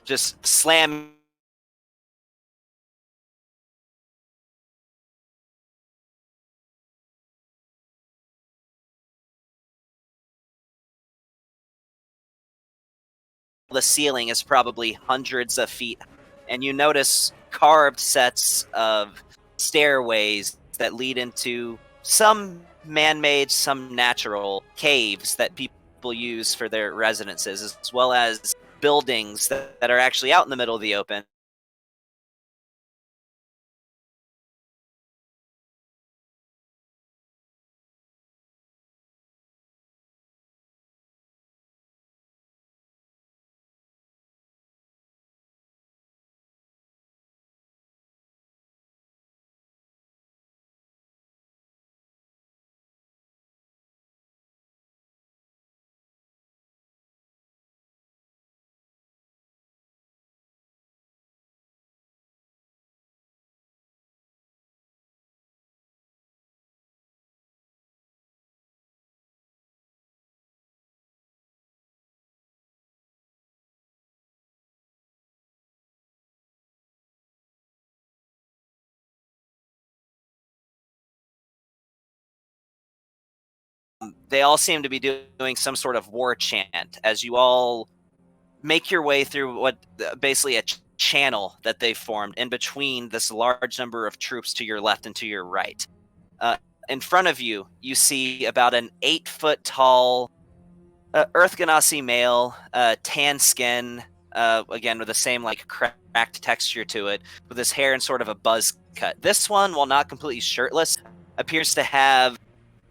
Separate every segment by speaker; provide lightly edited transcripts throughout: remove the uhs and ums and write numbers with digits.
Speaker 1: just slam the ceiling is probably hundreds of feet, and you notice carved sets of stairways that lead into some man-made, some natural caves that people use for their residences, as well as buildings that are actually out in the middle of the open. They all seem to be doing some sort of war chant as you all make your way through what basically a channel that they formed in between this large number of troops to your left and to your right. In front of you, you see about an 8-foot tall Earth Ganassi male, tan skin, again with the same like cracked texture to it, with his hair in sort of a buzz cut. This one, while not completely shirtless, appears to have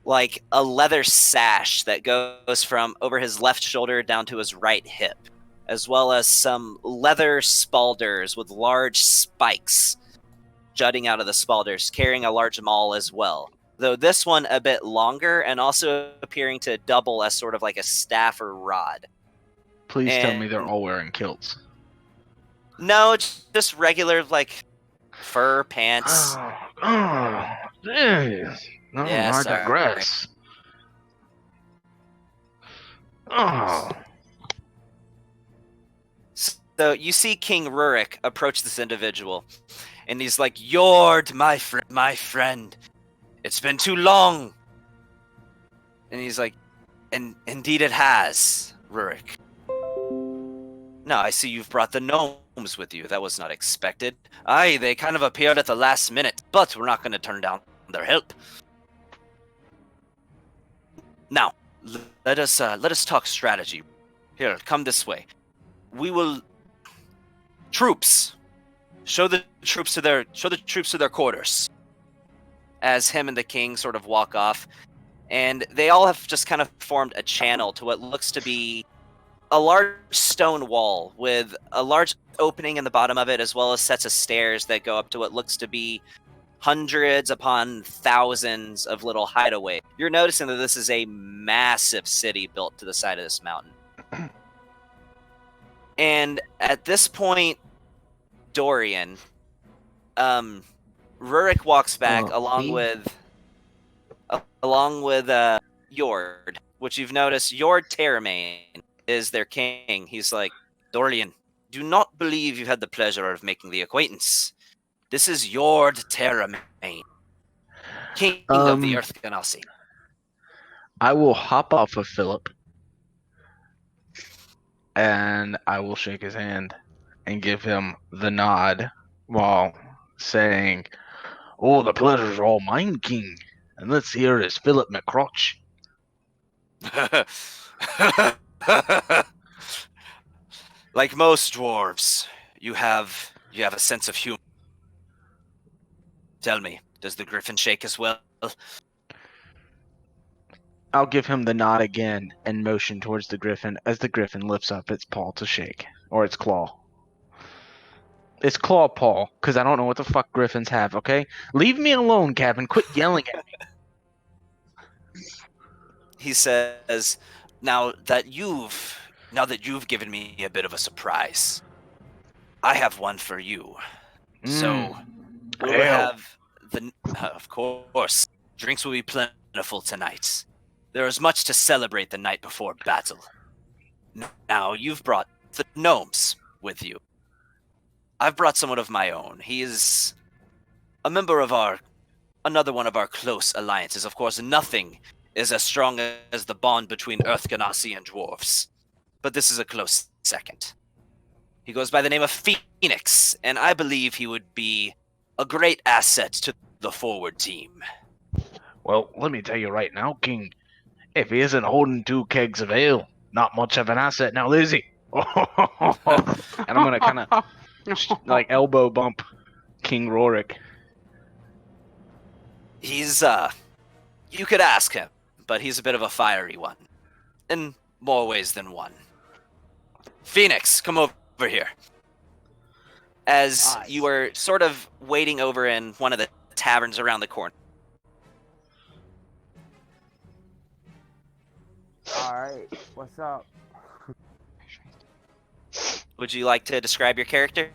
Speaker 1: like a leather sash that goes from over his left shoulder down to his right hip, as well as some leather spalders with large spikes jutting out of the spalders, carrying a large maul as well. Though this one a bit longer and also appearing to double as sort of like a staff or rod.
Speaker 2: Please tell me they're all wearing kilts.
Speaker 1: No, just regular like fur pants.
Speaker 2: Jeez. No, I digress. Oh.
Speaker 1: So you see King Rurik approach this individual, and he's like, "Yord, my friend, it's been too long." And he's like, "And indeed it has, Rurik. Now I see you've brought the gnomes with you. That was not expected. Aye, they kind of appeared at the last minute, but we're not going to turn down their help. Now, let us talk strategy. Here, come this way. We will troops. Show the troops to their quarters." As him and the king sort of walk off, and they all have just kind of formed a channel to what looks to be a large stone wall with a large opening in the bottom of it, as well as sets of stairs that go up to what looks to be hundreds upon thousands of little hideaway. You're noticing that this is a massive city built to the side of this mountain. And at this point, Dorian, Rurik walks back along with Yord, which you've noticed. Yord Terramane is their king. He's like, "Dorian, do not believe you've had the pleasure of making the acquaintance. This is Yord Terramane, king of the Earth Ganassi."
Speaker 2: I will hop off of Philip, and I will shake his hand and give him the nod while saying, "Oh, the pleasure's all mine, King. And let's hear is Philip McCrotch."
Speaker 1: Like most dwarves, you have a sense of humor. Tell me, does the griffin shake as well?
Speaker 2: I'll give him the nod again and motion towards the griffin as the griffin lifts up its paw to shake. Or its claw. It's claw paw, because I don't know what the fuck griffins have, okay? Leave me alone, Gavin. Quit yelling at me.
Speaker 1: He says, now that you've given me a bit of a surprise, I have one for you. So, we'll have of course, drinks will be plentiful tonight. There is much to celebrate the night before battle. Now, you've brought the gnomes. with you. I've brought someone of my own. He is a member of another one of our close alliances. Of course, nothing is as strong as the bond between Earth Ganassi and dwarves. But this is a close second. He goes by the name of Phoenix, and I believe he would be a great asset to the forward team.
Speaker 2: Well, let me tell you right now, King, if he isn't holding 2 kegs of ale, not much of an asset now, is he? And I'm gonna kind of like elbow bump King Rorik.
Speaker 1: He's, you could ask him, but he's a bit of a fiery one. In more ways than one. Phoenix, come over here. As you are sort of waiting over in one of the taverns around the corner.
Speaker 3: Alright, what's up?
Speaker 1: Would you like to describe your character?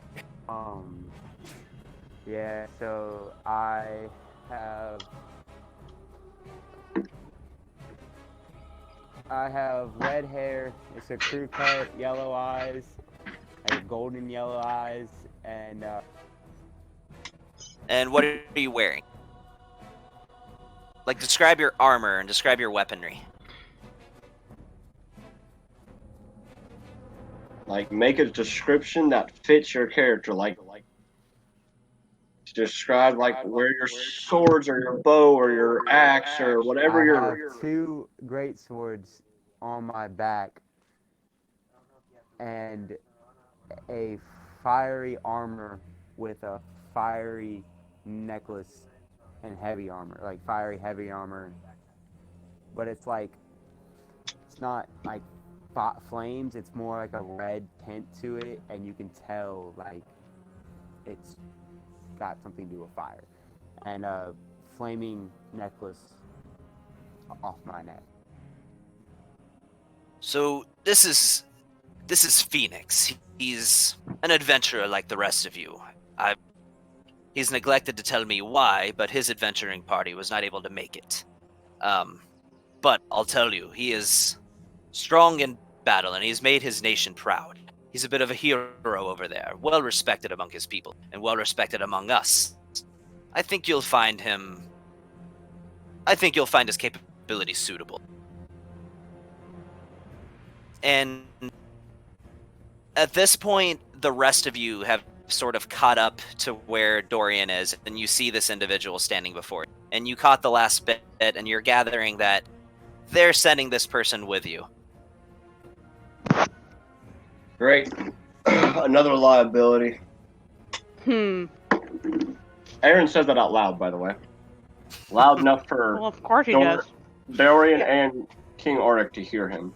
Speaker 3: Yeah, so I have red hair, it's a crew cut, yellow eyes, I have golden yellow eyes, and
Speaker 1: what are you wearing? Like, describe your armor and describe your weaponry.
Speaker 4: Like, make a description that fits your character. Like describe like where your swords or your bow or your axe or whatever
Speaker 3: I have 2 great swords on my back and a fiery armor with a fiery necklace and heavy armor, like fiery heavy armor, but it's like, it's not like flames, it's more like a red tint to it, and you can tell like it's got something to do with fire, and a flaming necklace off my neck.
Speaker 1: So this is Phoenix. He's an adventurer like the rest of you. He's neglected to tell me why, but his adventuring party was not able to make it. But I'll tell you, he is strong in battle, and he's made his nation proud. He's a bit of a hero over there, well respected among his people, and well respected among us. I think you'll find his capabilities suitable. And at this point, the rest of you have sort of caught up to where Dorian is, and you see this individual standing before you. And you caught the last bit, and you're gathering that they're sending this person with you.
Speaker 4: Great. Another liability. Aaron said that out loud, by the way. Loud enough for
Speaker 5: Well, of course he does.
Speaker 4: Dorian and King Auric to hear him.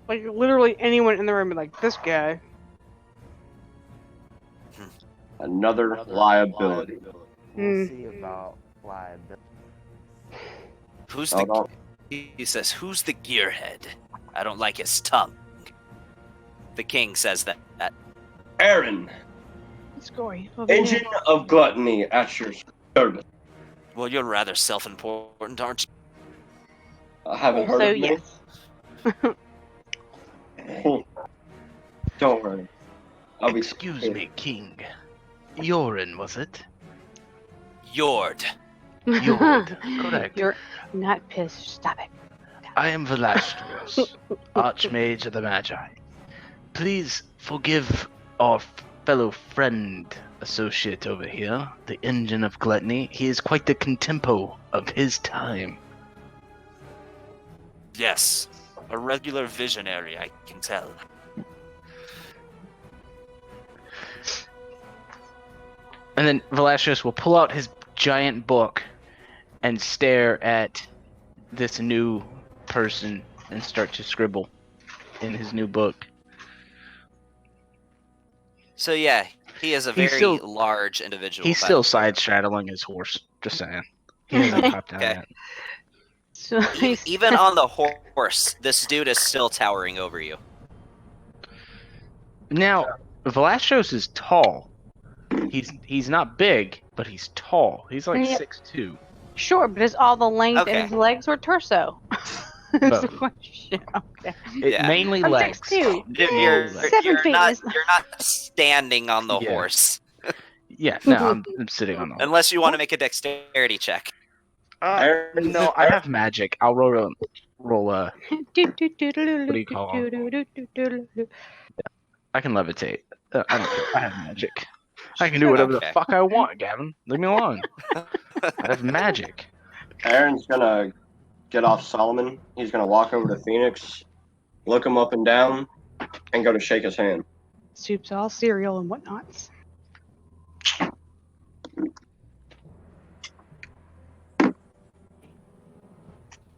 Speaker 5: Like, literally anyone in the room would be like, this guy.
Speaker 4: Another liability.
Speaker 3: We'll see about liability.
Speaker 1: He says, who's the gearhead? I don't like his tongue. The king says that.
Speaker 4: Aaron,
Speaker 5: Let's go.
Speaker 4: engine of gluttony at your service.
Speaker 1: Well, you're rather self-important, aren't you?
Speaker 4: I haven't heard of me.
Speaker 5: Yes.
Speaker 4: Don't worry. I'll be
Speaker 2: Excuse me, King. Yorin, was it?
Speaker 1: Yord.
Speaker 2: Yord, correct.
Speaker 5: You're not pissed. Stop it.
Speaker 2: I am Velastros, Archmage of the Magi. Please forgive our fellow friend associate over here, the Engine of Gluttony. He is quite the contempo of his time.
Speaker 1: Yes, a regular visionary, I can tell.
Speaker 2: And then Velastros will pull out his giant book and stare at this new person and start to scribble in his new book.
Speaker 1: So yeah, he is a
Speaker 2: He's
Speaker 1: very
Speaker 2: still-
Speaker 1: large individual.
Speaker 2: He's
Speaker 1: by
Speaker 2: still
Speaker 1: the way.
Speaker 2: side straddling his horse. Just saying. He hasn't popped down
Speaker 1: Okay.
Speaker 2: yet.
Speaker 5: So he's
Speaker 1: Even on the horse, this dude is still towering over you.
Speaker 2: Now, Velastros is tall. He's not big, but he's tall. He's like
Speaker 5: Yeah.
Speaker 2: 6'2".
Speaker 5: sure, but it's all the length
Speaker 1: Okay.
Speaker 5: in his legs or torso. That's the
Speaker 2: Both.
Speaker 5: question. Okay.
Speaker 2: It
Speaker 1: Yeah.
Speaker 2: mainly
Speaker 5: I'm
Speaker 2: legs.
Speaker 5: 6'2".
Speaker 2: Mainly
Speaker 1: You're,
Speaker 2: legs.
Speaker 5: 7 feet.
Speaker 1: you're not standing on the
Speaker 2: Yeah.
Speaker 1: horse
Speaker 2: Yeah, no, I'm sitting on the horse.
Speaker 1: unless you want to make a dexterity check.
Speaker 2: No, I have magic. I'll roll a.
Speaker 5: What
Speaker 2: do you call I can levitate. I don't care. I have magic. I can do whatever the
Speaker 1: Okay.
Speaker 2: fuck I want, Gavin. Leave me alone. I have magic.
Speaker 4: Aaron's gonna get off Solomon. He's gonna walk over to Phoenix, look him up and down, and go to shake his hand.
Speaker 5: Soup's all cereal and whatnots.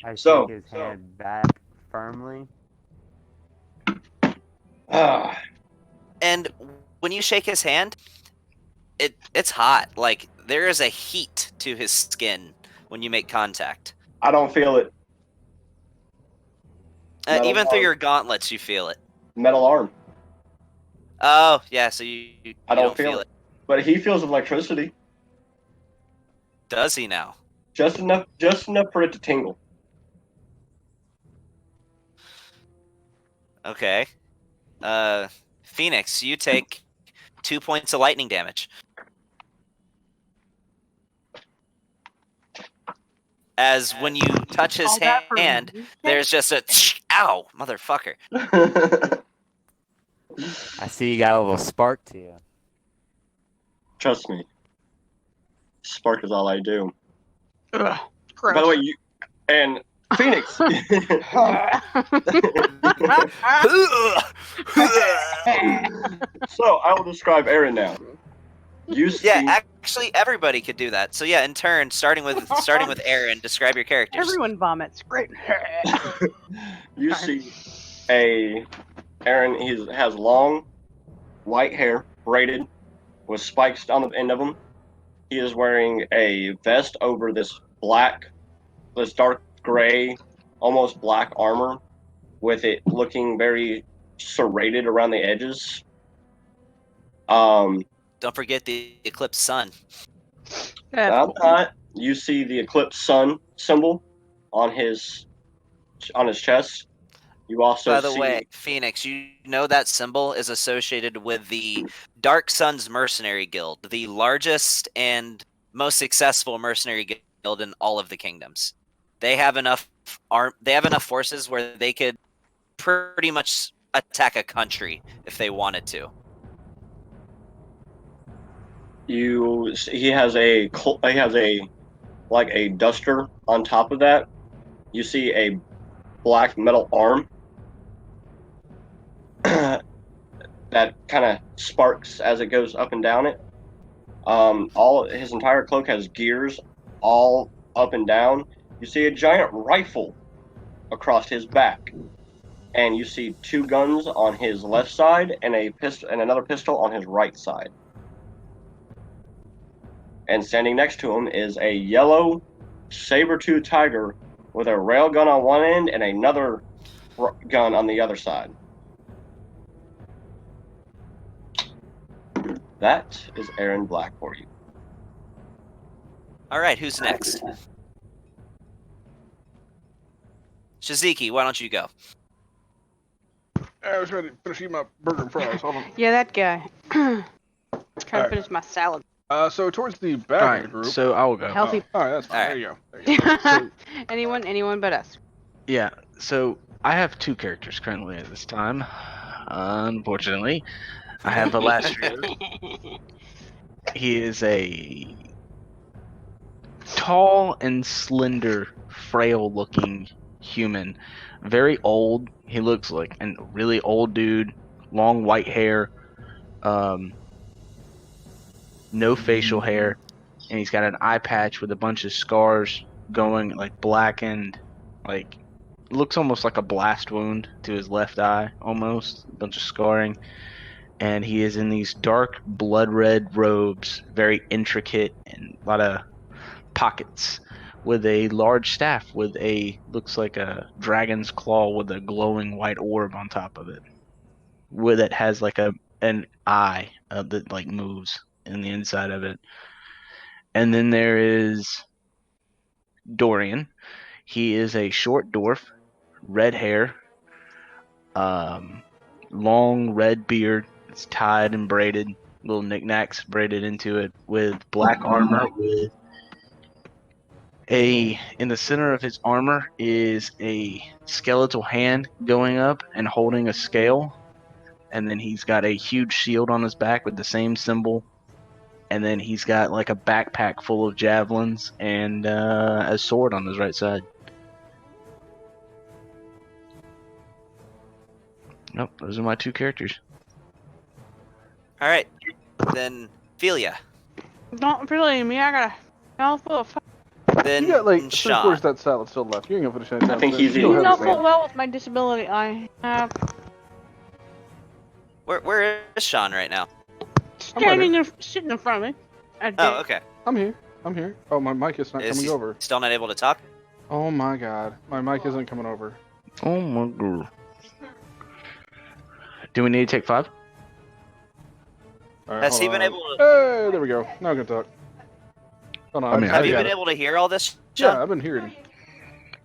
Speaker 3: I
Speaker 4: So-
Speaker 3: shake his hand back firmly.
Speaker 4: Ah,
Speaker 1: And when you shake his hand, it's hot. Like there is a heat to his skin when you make contact.
Speaker 4: I don't feel it. Metal
Speaker 1: Even through
Speaker 4: arm.
Speaker 1: your gauntlets, you feel it.
Speaker 4: Metal arm.
Speaker 1: Oh, yeah. So you
Speaker 4: I
Speaker 1: don't
Speaker 4: don't feel it. But he feels electricity.
Speaker 1: Does he now?
Speaker 4: Just enough for it to tingle.
Speaker 1: Okay. Phoenix, you take 2 points of lightning damage. As when you touch his
Speaker 5: All that for
Speaker 1: hand,
Speaker 5: me.
Speaker 1: there's just a ow, motherfucker.
Speaker 3: I see you got a little spark to you.
Speaker 4: Trust me. Spark is all I do.
Speaker 5: Ugh,
Speaker 4: By the way, you and Phoenix. So I will describe Aaron now. You see,
Speaker 1: Yeah, actually, everybody could do that. So yeah, in turn, starting with Aaron, describe your characters.
Speaker 5: Everyone vomits. Great.
Speaker 4: you see Aaron. He has long, white hair, braided, with spikes on the end of them. He is wearing a vest over this dark gray, almost black armor, with it looking very serrated around the edges.
Speaker 1: Don't forget the eclipsed sun.
Speaker 5: That's cool.
Speaker 4: You see the eclipsed sun symbol on his chest. You also
Speaker 1: By the
Speaker 4: see.
Speaker 1: way, Phoenix, you know that symbol is associated with the Dark Suns Mercenary Guild, the largest and most successful mercenary guild in all of the kingdoms. They have enough forces where they could pretty much attack a country if they wanted to.
Speaker 4: He has a like a duster on top of that. You see a black metal arm that kind of sparks as it goes up and down it. His entire cloak has gears all up and down. You see a giant rifle across his back, and you see 2 guns on his left side and another pistol on his right side. And standing next to him is a yellow saber-tooth tiger with a railgun on one end and another gun on the other side. That is Aaron Black for you.
Speaker 1: All right, who's next? Shaziki, why don't you go?
Speaker 6: I was ready to finish eating my burger and fries. Hold on.
Speaker 5: Yeah, that guy. Trying
Speaker 6: Alright.
Speaker 5: to finish my salad.
Speaker 6: So towards the back
Speaker 2: All
Speaker 6: of
Speaker 2: right,
Speaker 6: the group.
Speaker 2: so I will go.
Speaker 5: Healthy.
Speaker 6: All right, that's fine.
Speaker 1: All right.
Speaker 6: There you go. There you go. So,
Speaker 5: Anyone but us.
Speaker 2: Yeah, so I have 2 characters currently at this time. Unfortunately, I have Velasquez. He is a tall and slender, frail-looking human. Very old. He looks like a really old dude. Long white hair. No facial hair. And he's got an eye patch with a bunch of scars going, like, blackened. Like, looks almost like a blast wound to his left eye, almost. A bunch of scarring. And he is in these dark blood red robes, very intricate and a lot of pockets, with a large staff with looks like a dragon's claw with a glowing white orb on top of it. With it has like an eye that like moves in the inside of it. And then there is Dorian. He is a short dwarf red hair, long red beard. It's tied and braided, little knickknacks braided into it, with black armor. With in the center of his armor is a skeletal hand going up and holding a scale, and then he's got a huge shield on his back with the same symbol. And then he's got like a backpack full of javelins and a sword on his right side. Nope, those are my two characters.
Speaker 1: All right, then Philia.
Speaker 5: Don't really me. I got a mouthful of.
Speaker 1: Then
Speaker 6: You got like 3/4
Speaker 1: Sean.
Speaker 6: of that salad still left. You ain't gonna finish that.
Speaker 4: I think he's
Speaker 5: You
Speaker 4: eating
Speaker 5: know
Speaker 4: his
Speaker 5: full well with my disability I have.
Speaker 1: Where is Sean right now?
Speaker 5: Sitting in front of me.
Speaker 1: Oh, okay.
Speaker 6: I'm here. Oh, my mic is not
Speaker 1: Is
Speaker 6: coming
Speaker 1: he
Speaker 6: over.
Speaker 1: still not able to talk?
Speaker 6: Oh my god, my mic isn't coming over.
Speaker 2: Oh my god. Do we need to take 5?
Speaker 6: All right,
Speaker 1: Has
Speaker 6: hold
Speaker 1: he been
Speaker 6: on.
Speaker 1: able to?
Speaker 6: Hey, there we go. Now I can talk. Hold on.
Speaker 2: I mean,
Speaker 1: Have you
Speaker 6: got
Speaker 1: been
Speaker 6: it.
Speaker 1: able to hear all this?
Speaker 6: Yeah,
Speaker 1: Sean?
Speaker 6: I've been hearing.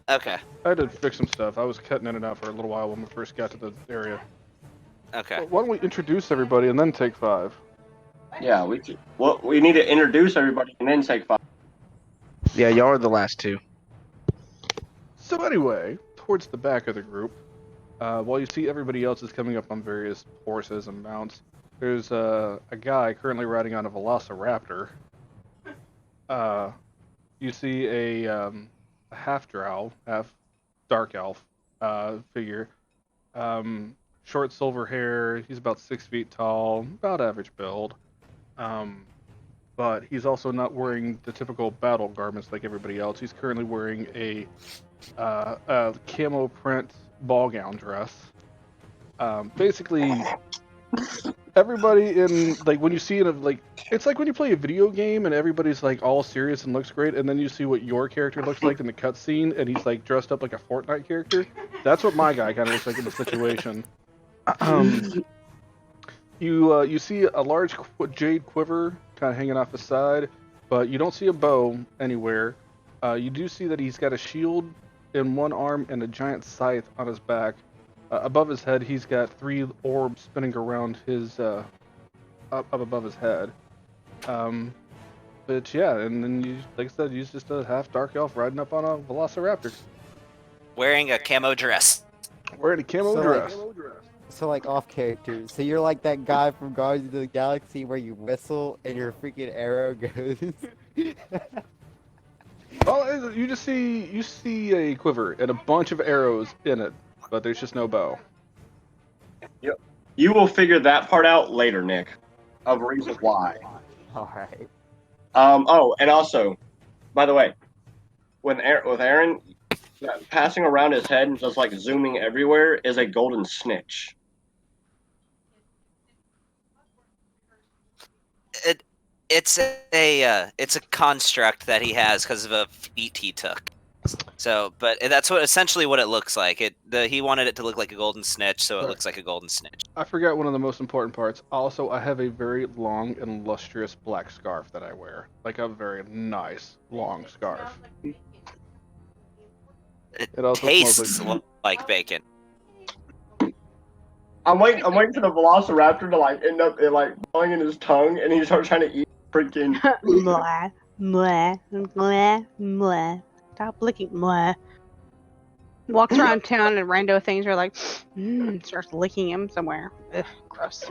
Speaker 1: Okay.
Speaker 6: I had to fix some stuff. I was cutting in and out for a little while when we first got to the area.
Speaker 1: Okay.
Speaker 6: Why don't we introduce everybody and then take 5?
Speaker 4: Yeah, we need to introduce everybody and then take 5.
Speaker 2: Yeah, y'all are the last two.
Speaker 6: So anyway, towards the back of the group, while you see everybody else is coming up on various horses and mounts, there's a guy currently riding on a velociraptor. You see a half drow, half dark elf figure. Short silver hair. He's about 6 feet tall, about average build. But he's also not wearing the typical battle garments like everybody else. He's currently wearing a camo print ball gown dress. Basically, everybody in when you see it it's like when you play a video game and everybody's like all serious and looks great, and then you see what your character looks like in the cutscene, and he's like dressed up like a Fortnite character. That's what my guy kind of looks like in the situation. You see a large jade quiver kind of hanging off his side, but you don't see a bow anywhere. You do see that he's got a shield in one arm and a giant scythe on his back. Above his head, he's got 3 orbs spinning around his up above his head. But yeah, and then like I said, he's just a half dark elf riding up on a velociraptor,
Speaker 1: Wearing a camo dress.
Speaker 6: wearing a camo
Speaker 3: So,
Speaker 6: dress.
Speaker 3: So like off character. So you're like that guy from Guardians of the Galaxy where you whistle and your freaking arrow goes.
Speaker 6: Well, you see a quiver and a bunch of arrows in it, but there's just no bow.
Speaker 4: You will figure that part out later, Nick, of reason why.
Speaker 3: All right.
Speaker 4: Oh, and also, by the way, with Aaron, passing around his head and just like zooming everywhere is a golden snitch.
Speaker 1: It's a construct that he has because of a feat he took. So, but that's essentially what it looks like. He wanted it to look like a golden snitch, so it looks like a golden snitch.
Speaker 6: I forgot one of the most important parts. Also, I have a very long and lustrous black scarf that I wear, like a very nice long scarf.
Speaker 1: It
Speaker 6: also
Speaker 1: tastes
Speaker 6: smells
Speaker 1: like bacon.
Speaker 4: I'm waiting for the velociraptor to like end up blowing in his tongue, and he starts trying to eat freaking.
Speaker 5: Mwah, mwah, mwah, mwah. Stop licking. Mwah. Walks around town and rando things are like, starts licking him somewhere. Ugh, gross.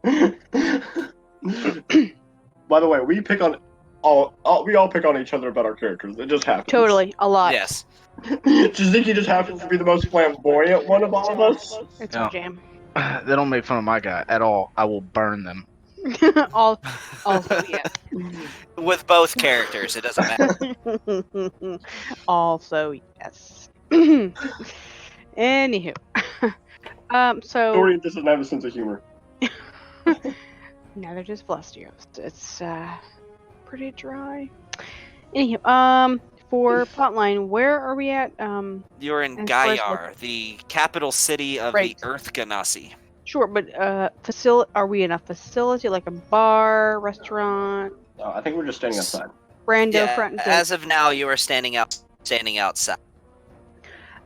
Speaker 4: By the way, we all pick on each other about our characters. It just happens.
Speaker 5: Totally, a lot.
Speaker 1: Yes.
Speaker 4: Jaziki just happens to be the most flamboyant one of all of us.
Speaker 5: It's
Speaker 2: Yeah.
Speaker 5: a jam.
Speaker 2: They don't make fun of my guy at all. I will burn them.
Speaker 5: Also, yes.
Speaker 1: With both characters, it doesn't matter.
Speaker 5: Also, yes. Anywho. So
Speaker 4: Dorian doesn't have a sense of humor.
Speaker 5: now they're just Vlastios. It's pretty dry. Anywho, for plotline, where are we at?
Speaker 1: You're in
Speaker 5: And first
Speaker 1: Gayar, the capital city of
Speaker 5: Right.
Speaker 1: the Earth Ganassi.
Speaker 5: Sure, but are we in a facility like a bar, restaurant,
Speaker 4: I think we're just standing outside.
Speaker 5: rando
Speaker 1: Yeah,
Speaker 5: front and
Speaker 1: as of now, you are standing outside.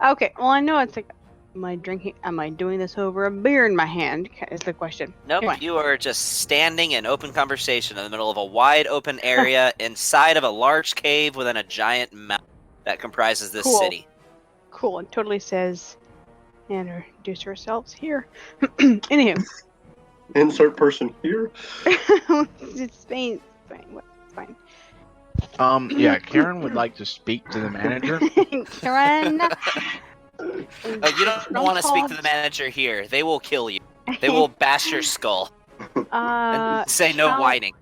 Speaker 5: Okay, well, I know it's like, am I doing this over a beer in my hand? Is the question.
Speaker 1: Nope,
Speaker 5: Anyway.
Speaker 1: you are just standing in open conversation in the middle of a wide open area inside of a large cave within a giant mountain that comprises this
Speaker 5: Cool.
Speaker 1: city.
Speaker 5: Cool, it totally says, introduce ourselves here. Anywho.
Speaker 4: Insert person here.
Speaker 5: It's fine. It's fine.
Speaker 2: Yeah, Karen would like to speak to the manager.
Speaker 5: Karen.
Speaker 1: Oh, you don't want to speak to the manager here. They will kill you. They will bash your skull and say no whining.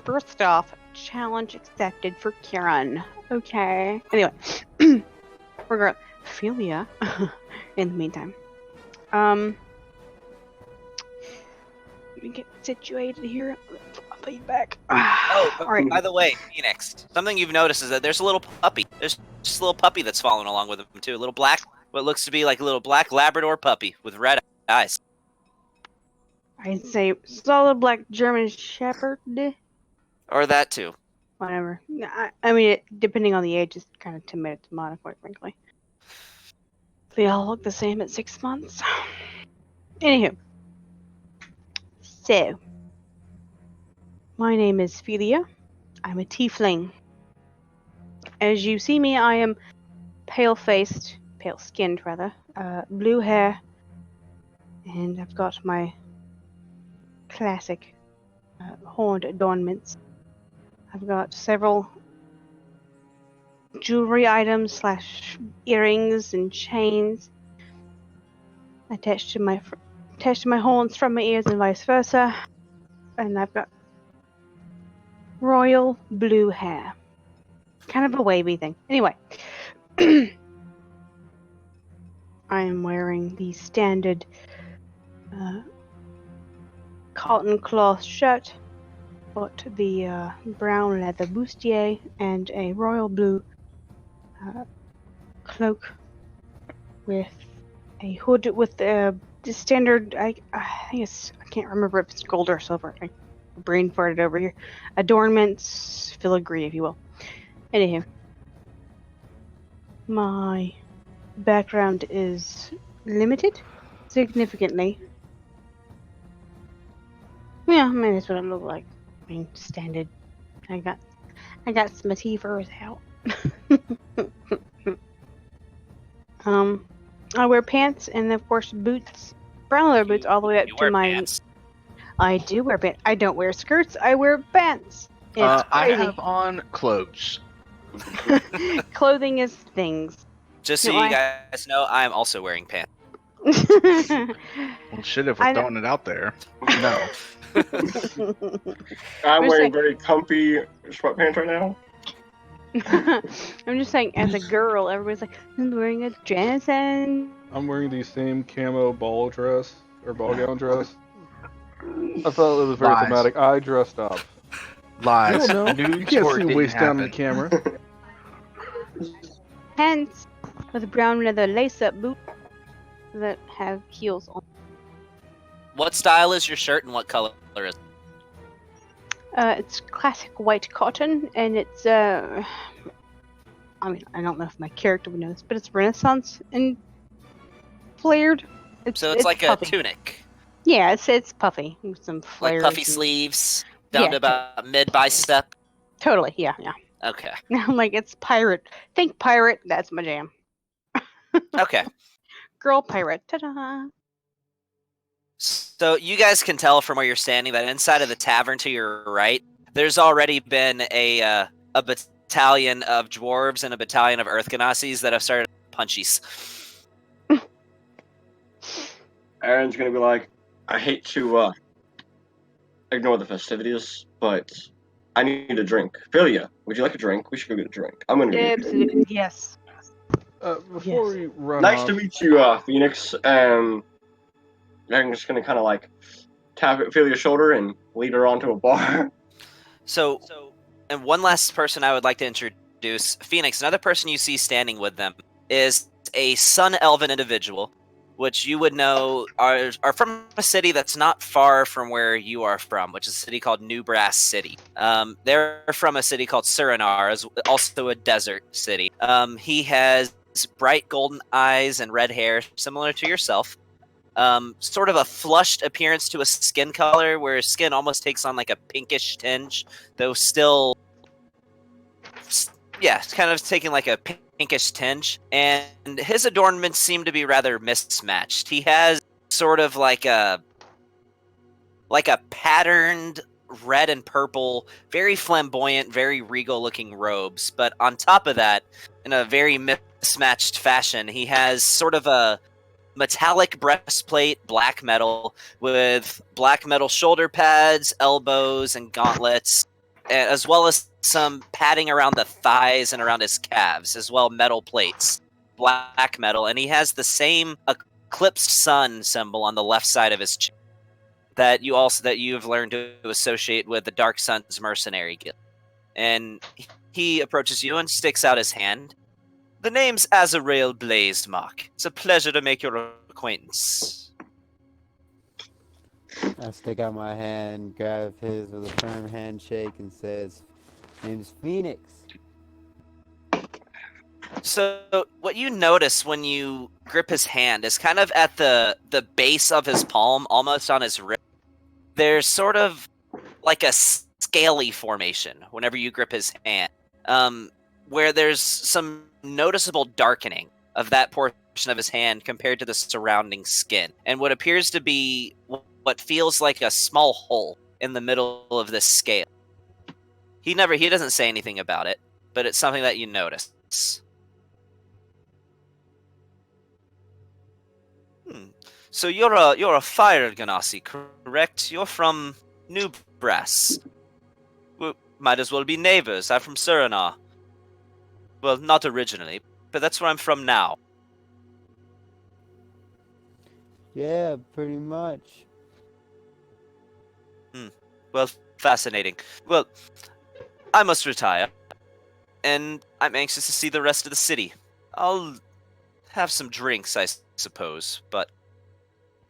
Speaker 5: First off, challenge accepted for Karen. Okay. Anyway, we're going Ophelia. In the meantime, let me get situated here. I'll put you back.
Speaker 1: Oh,
Speaker 5: all right.
Speaker 1: By the way, Phoenix, something you've noticed is that there's a little puppy. There's just a little puppy that's following along with him too. A little black, what looks to be like a little black Labrador puppy with red eyes.
Speaker 5: I'd say solid black German Shepherd.
Speaker 1: Or that too.
Speaker 5: Whatever. I mean, depending on the age, it's kind of timid to mod, quite frankly. They all look the same at 6 months. Anywho. So, my name is Ophelia. I'm a tiefling. As you see me, I am pale-faced, pale-skinned rather, blue hair, and I've got my classic horned adornments. I've got several jewelry items / earrings and chains attached to my horns from my ears and vice versa, and I've got royal blue hair, kind of a wavy thing. Anyway, I am wearing the standard cotton cloth shirt, but the brown leather bustier and a royal blue cloak with a hood with the standard. I think it's, I can't remember if it's gold or silver. I brain farted over here. Adornments, filigree, if you will. Anywho, my background is limited, significantly. Yeah, I mean, that's what it looked like. I mean, standard. I got some furs out. I wear pants and of course boots, brown leather boots, all the way up to my.
Speaker 1: Pants.
Speaker 5: I do wear pants. I don't wear skirts. I wear pants. It's
Speaker 2: I
Speaker 5: crazy.
Speaker 2: have on clothes.
Speaker 5: Clothing is things.
Speaker 1: Just so
Speaker 5: No,
Speaker 1: you guys know, I am also wearing pants.
Speaker 2: Well, shit, if we're throwing it out there. No.
Speaker 4: I'm wearing very comfy sweatpants right now.
Speaker 5: I'm just saying, as a girl, everybody's like, I'm wearing a dress and.
Speaker 6: I'm wearing the same camo ball dress or ball gown dress. I thought it was very
Speaker 2: Lies.
Speaker 6: thematic. I dressed up.
Speaker 2: Lies.
Speaker 6: No, you can't see waist down in the camera.
Speaker 5: Pants with brown leather lace-up boots that have heels on.
Speaker 1: What style is your shirt and what color is it?
Speaker 5: It's classic white cotton, and it's I mean, I don't know if my character would know this, but it's Renaissance and flared.
Speaker 1: So it's like
Speaker 5: puffy.
Speaker 1: a tunic.
Speaker 5: Yeah, it's puffy with some
Speaker 1: Like
Speaker 5: flares.
Speaker 1: puffy sleeves down
Speaker 5: Yeah,
Speaker 1: to about mid-bicep.
Speaker 5: Totally, yeah.
Speaker 1: Okay.
Speaker 5: I'm like, it's pirate. Think pirate, that's my jam.
Speaker 1: Okay.
Speaker 5: Girl pirate, ta-da!
Speaker 1: So you guys can tell from where you're standing that inside of the tavern to your right, there's already been a battalion of dwarves and a battalion of earth ganassis that have started punchies.
Speaker 4: Aaron's gonna be like, I hate to ignore the festivities, but I need a drink. Philia, would you like a drink? We should go get a drink. I'm gonna go get a drink.
Speaker 5: Absolutely, yes.
Speaker 6: Before we run
Speaker 4: Nice
Speaker 6: off,
Speaker 4: to meet you, Phoenix. I'm just gonna kind of like tap at Philia's shoulder and lead her onto a bar.
Speaker 1: So, and one last person I would like to introduce, Phoenix. Another person you see standing with them is a Sun Elven individual, which you would know are from a city that's not far from where you are from, which is a city called New Brass City. They're from a city called Surinar, also a desert city. He has bright golden eyes and red hair, similar to yourself. Sort of a flushed appearance to a skin color, where his skin almost takes on like a pinkish tinge, though still, yeah, it's kind of taking like a pinkish tinge. And his adornments seem to be rather mismatched. He has sort of like a patterned red and purple, very flamboyant, very regal-looking robes. But on top of that, in a very mismatched fashion, he has sort of a metallic breastplate, black metal, with black metal shoulder pads, elbows, and gauntlets, as well as some padding around the thighs and around his calves, as well metal plates, black metal, and he has the same eclipsed sun symbol on the left side of his chest that you've learned to associate with the Dark Sun's mercenary guild. And he approaches you and sticks out his hand. The name's Azrael Blazemock. It's a pleasure to make your acquaintance.
Speaker 3: I stick out my hand, grab his with a firm handshake, and says, "Name's Phoenix."
Speaker 1: So what you notice when you grip his hand is kind of at the base of his palm, almost on his wrist. There's sort of like a scaly formation whenever you grip his hand, where there's some noticeable darkening of that portion of his hand compared to the surrounding skin, and what appears to be what feels like a small hole in the middle of this scale. He doesn't say anything about it, but it's something that you notice. So you're a fire ganassi, correct? You're from New Brass. Well, might as well be neighbors. I'm from Suriname. Well, not originally, but that's where I'm from now.
Speaker 3: Yeah, pretty much.
Speaker 1: Well, fascinating. Well, I must retire, and I'm anxious to see the rest of the city. I'll have some drinks, I suppose, but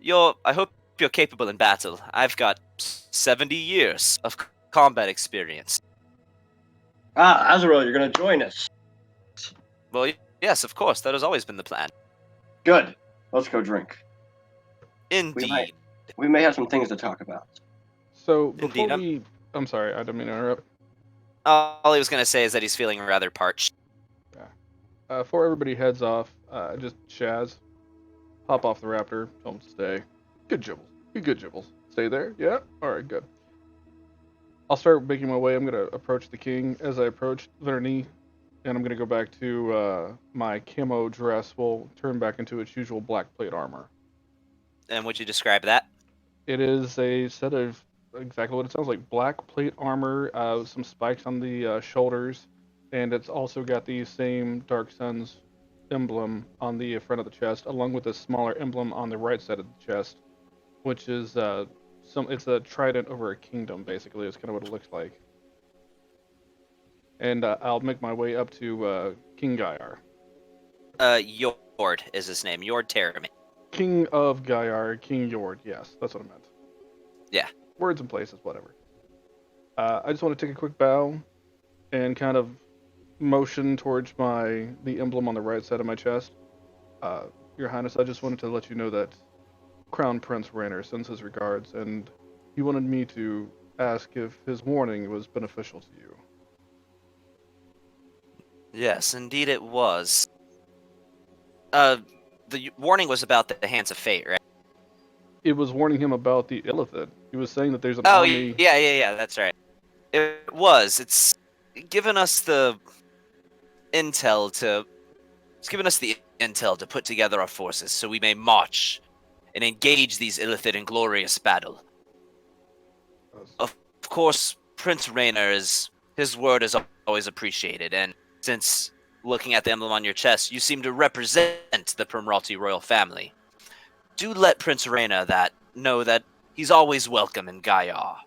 Speaker 1: I hope you're capable in battle. I've got 70 years of combat experience.
Speaker 4: Ah, Azrael, you're going to join us.
Speaker 1: Well, yes, of course. That has always been the plan.
Speaker 4: Good. Let's go drink.
Speaker 1: Indeed.
Speaker 4: We may have some things to talk about.
Speaker 6: So
Speaker 1: Indeed,
Speaker 6: before I'm sorry, I didn't mean to interrupt.
Speaker 1: All he was going to say is that he's feeling rather parched.
Speaker 6: Before everybody heads off, just Shaz, hop off the raptor. Don't stay. Good Jibbles. Be good Jibbles. Stay there. Yeah. All right. Good. I'll start making my way. I'm gonna approach the king. As I approach Verny, and I'm gonna go back to my camo dress. Will turn back into its usual black plate armor.
Speaker 1: And would you describe that?
Speaker 6: It is a set of exactly what it sounds like: black plate armor, some spikes on the shoulders, and it's also got the same Dark Sun's emblem on the front of the chest, along with a smaller emblem on the right side of the chest, which is it's a trident over a kingdom. Basically, is kind of what it looks like. And I'll make my way up to King Gayar.
Speaker 1: Yord is his name. Yord Terame.
Speaker 6: King of Gayar, King Yord. Yes, that's what I meant.
Speaker 1: Yeah. Words
Speaker 6: and places, whatever. I just want to take a quick bow and kind of motion towards the emblem on the right side of my chest. Your Highness, I just wanted to let you know that Crown Prince Rainer sends his regards, and he wanted me to ask if his warning was beneficial to you.
Speaker 1: Yes, indeed it was. The warning was about the Hands of Fate, right?
Speaker 6: It was warning him about the Illithid. He was saying that there's an
Speaker 1: Oh,
Speaker 6: army...
Speaker 1: yeah, that's right. It was. It's given us the intel to put together our forces so we may march and engage these Illithid in glorious battle. Of course, Prince Rainer his word is always appreciated, and since looking at the emblem on your chest, you seem to represent the Primralty royal family. Do let Prince Rainer know that he's always welcome in Gayar.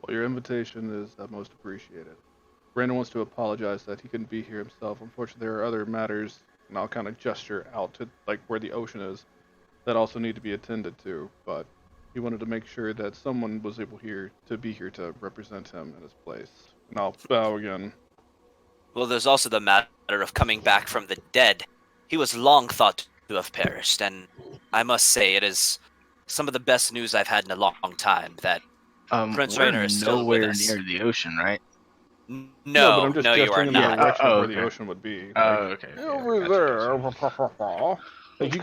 Speaker 6: Well, your invitation is most appreciated. Rainer wants to apologize that he couldn't be here himself. Unfortunately, there are other matters, and I'll kind of gesture out to where the ocean is, that also need to be attended to, but he wanted to make sure that someone was able to be here to represent him in his place. And I'll bow again.
Speaker 1: Well, there's also the matter of coming back from the dead. He was long thought to have perished, and I must say it is some of the best news I've had in a long time that Prince
Speaker 2: We're
Speaker 1: Rainer is still with
Speaker 2: nowhere
Speaker 1: us.
Speaker 2: near the ocean, right?
Speaker 6: No, but I'm just
Speaker 1: No, you are
Speaker 6: gesturing in the
Speaker 1: not.
Speaker 6: direction of where the
Speaker 2: okay.
Speaker 6: ocean would be.
Speaker 2: Okay.
Speaker 6: Over
Speaker 2: Gotcha,
Speaker 6: there.
Speaker 2: gotcha.
Speaker 6: Like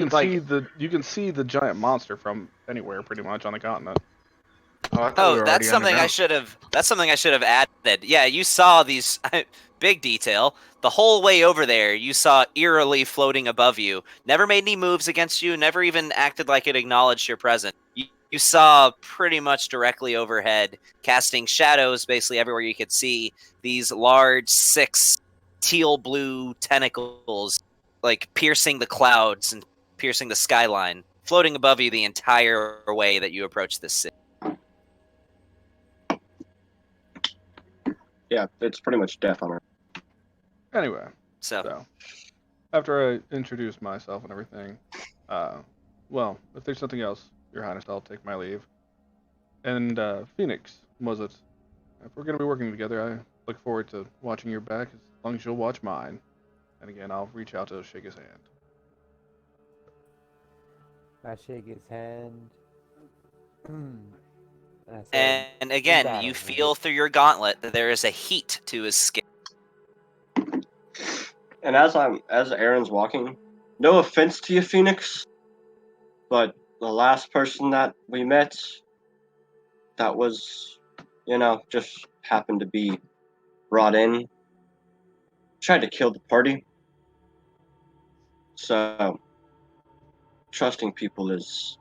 Speaker 6: you can see the giant monster from anywhere, pretty much on the continent.
Speaker 2: Oh, I thought we
Speaker 1: Oh,
Speaker 2: were
Speaker 1: that's
Speaker 2: already
Speaker 1: something I
Speaker 2: underground.
Speaker 1: should have. That's something I should have added. Yeah, you saw these big detail the whole way over there. You saw eerily floating above you. Never made any moves against you. Never even acted like it acknowledged your presence. You saw pretty much directly overhead, casting shadows basically everywhere you could see. These large 6 teal blue tentacles, like piercing the clouds and piercing the skyline, floating above you the entire way that you approach this city.
Speaker 4: Yeah, it's pretty much death on Earth.
Speaker 6: Anyway,
Speaker 1: So
Speaker 6: so after I introduce myself and everything, well, if there's nothing else, Your Highness, I'll take my leave. And Phoenix, was it? If we're gonna be working together, I look forward to watching your back as long as you'll watch mine. And again, I'll reach out to shake his hand.
Speaker 3: I shake his hand. And I say,
Speaker 1: And again,
Speaker 3: battle,
Speaker 1: you
Speaker 3: man.
Speaker 1: feel through your gauntlet that there is a heat to his skin.
Speaker 4: And as Aaron's walking, no offense to you, Phoenix, but the last person that we met, that was, just happened to be brought in, tried to kill the party. So, trusting people is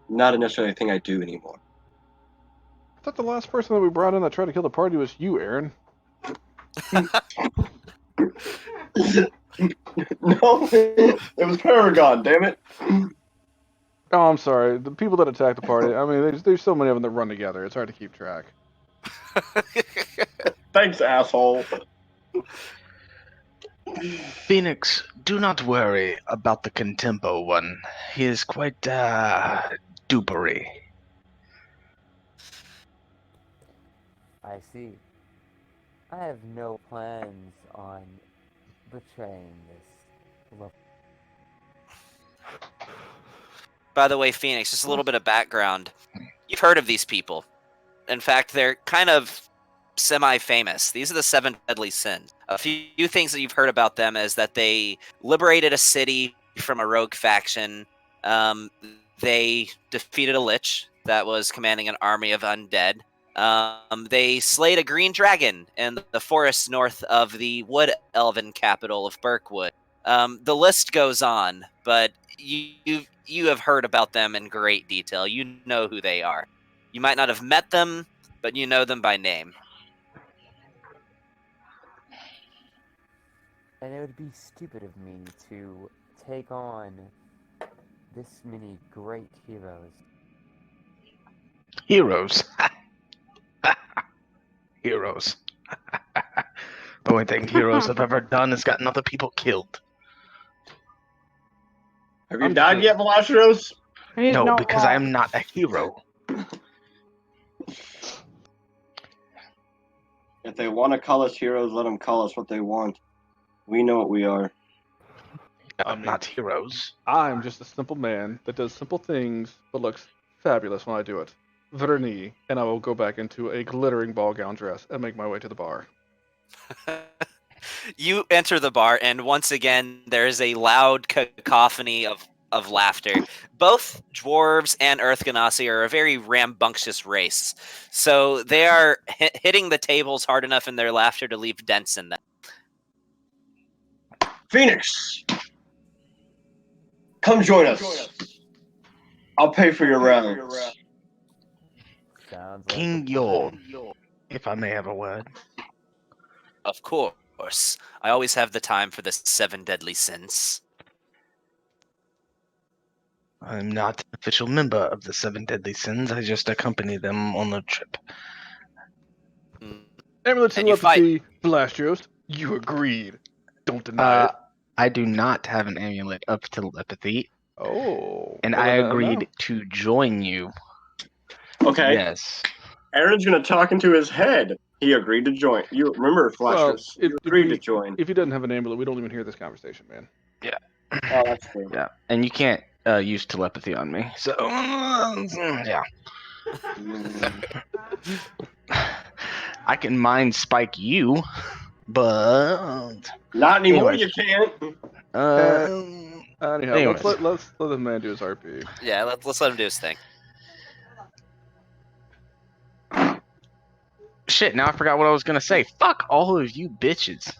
Speaker 4: not necessarily a thing I do anymore.
Speaker 6: I thought the last person that we brought in that tried to kill the party was you, Aaron.
Speaker 4: No, it was Paragon, damn it.
Speaker 6: Oh, I'm sorry. The people that attacked the party. I mean, there's so many of them that run together. It's hard to keep track.
Speaker 4: Thanks, asshole.
Speaker 2: Phoenix, do not worry about the Contempo one. He is quite dupery.
Speaker 3: I see. I have no plans on betraying this love.
Speaker 1: By the way, Phoenix, just a little bit of background. You've heard of these people. In fact, they're kind of semi-famous. These are the 7 deadly sins. A few things that you've heard about them is that they liberated a city from a rogue faction. They defeated a lich that was commanding an army of undead. They slayed a green dragon in the forest north of the wood elven capital of Birkwood. The list goes on, but you have heard about them in great detail. You know who they are. You might not have met them, but you know them by name.
Speaker 3: And it would be stupid of me to take on this many great heroes.
Speaker 2: Heroes. Heroes. The only thing heroes have ever done is gotten other people killed.
Speaker 4: Have you died yet, Velociros?
Speaker 2: No, because I am not a hero.
Speaker 4: If they want to call us heroes, let them call us what they want. We know what we are.
Speaker 2: I'm not heroes.
Speaker 6: I'm just a simple man that does simple things, but looks fabulous when I do it. Verni, and I will go back into a glittering ball gown dress and make my way to the bar.
Speaker 1: You enter the bar, and once again, there is a loud cacophony of laughter. Both dwarves and Earth Ganassi are a very rambunctious race, so they are hitting the tables hard enough in their laughter to leave dents in them.
Speaker 4: Phoenix! Come join us. I'll pay for your rounds.
Speaker 3: Sounds like
Speaker 2: King Yord, if I may have a word.
Speaker 1: Of course. I always have the time for the 7 deadly sins.
Speaker 2: I'm not an official member of the 7 deadly sins. I just accompany them on the trip.
Speaker 6: Amulet
Speaker 1: And you
Speaker 6: telepathy, Blastros. You agreed. Don't deny it.
Speaker 2: I do not have an amulet of telepathy,
Speaker 6: Oh.
Speaker 2: and
Speaker 6: well,
Speaker 2: I
Speaker 6: then,
Speaker 2: agreed
Speaker 6: no.
Speaker 2: to join you.
Speaker 4: Okay.
Speaker 2: Yes.
Speaker 4: Aaron's gonna talk into his head. He agreed to join. You remember,
Speaker 6: Well,
Speaker 4: Flashress? You agreed to join.
Speaker 6: if he doesn't have an amulet, we don't even hear this conversation, man.
Speaker 4: Oh, that's true.
Speaker 2: Yeah, and you can't use telepathy on me, so yeah. I can mind spike you, but
Speaker 4: Not anymore.
Speaker 2: Anyways.
Speaker 4: You can't.
Speaker 6: Anyhow,
Speaker 2: Anyways.
Speaker 6: let's let the man do his RP.
Speaker 1: Yeah, let's let him do his thing.
Speaker 2: Shit, now I forgot what I was gonna say. Fuck all of you bitches.